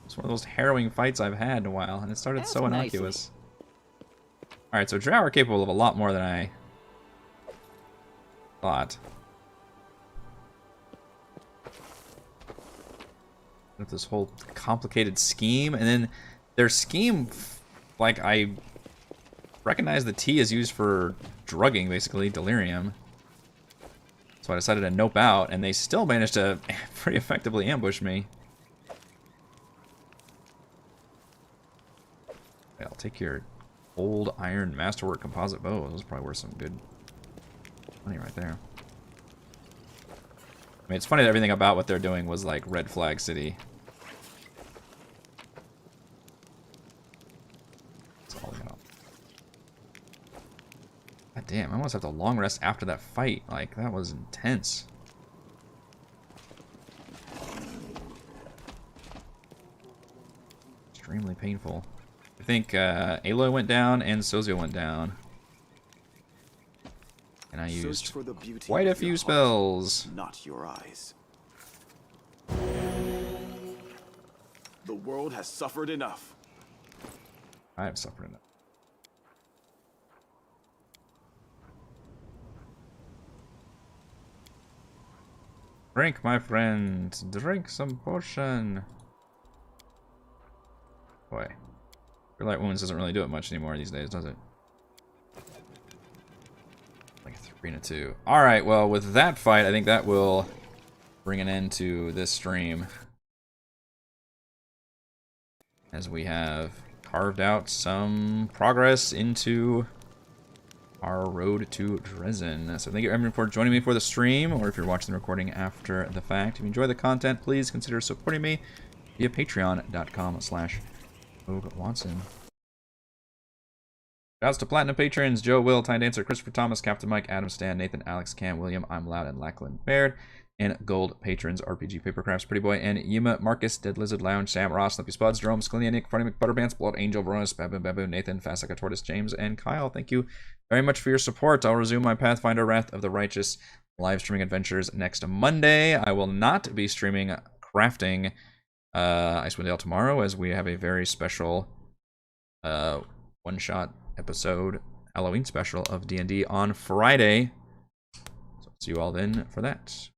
It's one of those harrowing fights I've had in a while, and it started so innocuous. Alright, so drow are capable of a lot more than I thought. With this whole complicated scheme, and then their scheme, like, I recognize the tea is used for drugging, basically, delirium. So I decided to nope out, and they still managed to pretty effectively ambush me. Okay, I'll take your old iron masterwork composite bow. Those is probably worth some good money right there. I mean, it's funny that everything about what they're doing was like Red Flag City. That's all I got. God damn, I almost have to long rest after that fight. Like, that was intense. Extremely painful. I think Aloy went down and Sozio went down. And I used quite a few spells. Not your eyes. The world has suffered enough. I have suffered enough. Drink, my friend. Drink some potion. Boy. Your light wounds doesn't really do it much anymore these days, does it? Like 3 and a 2. Alright, well, with that fight, I think that will bring an end to this stream. As we have carved out some progress into our road to Dresden. So thank you everyone for joining me for the stream, or if you're watching the recording after the fact. If you enjoy the content, please consider supporting me via patreon.com/OgWatson. Shouts to Platinum patrons: Joe, Will, Time Dancer, Christopher Thomas, Captain Mike, Adam Stan, Nathan, Alex, Cam, William, I'm Loud, and Lachlan Baird. And gold patrons: RPG Papercrafts, Pretty Boy, and Yuma, Marcus, Dead Lizard Lounge, Sam, Ross, Lippy Spuds, Jerome, Skillia, Nick, Funny McButterpants, Blood Angel, Veronis, Babu, Babu, Nathan, Fast Like a Tortoise, James, and Kyle. Thank you very much for your support. I'll resume my Pathfinder Wrath of the Righteous live streaming adventures next Monday. I will not be streaming crafting Icewind Dale tomorrow, as we have a very special one-shot episode Halloween special of D&D on Friday. So see you all then for that.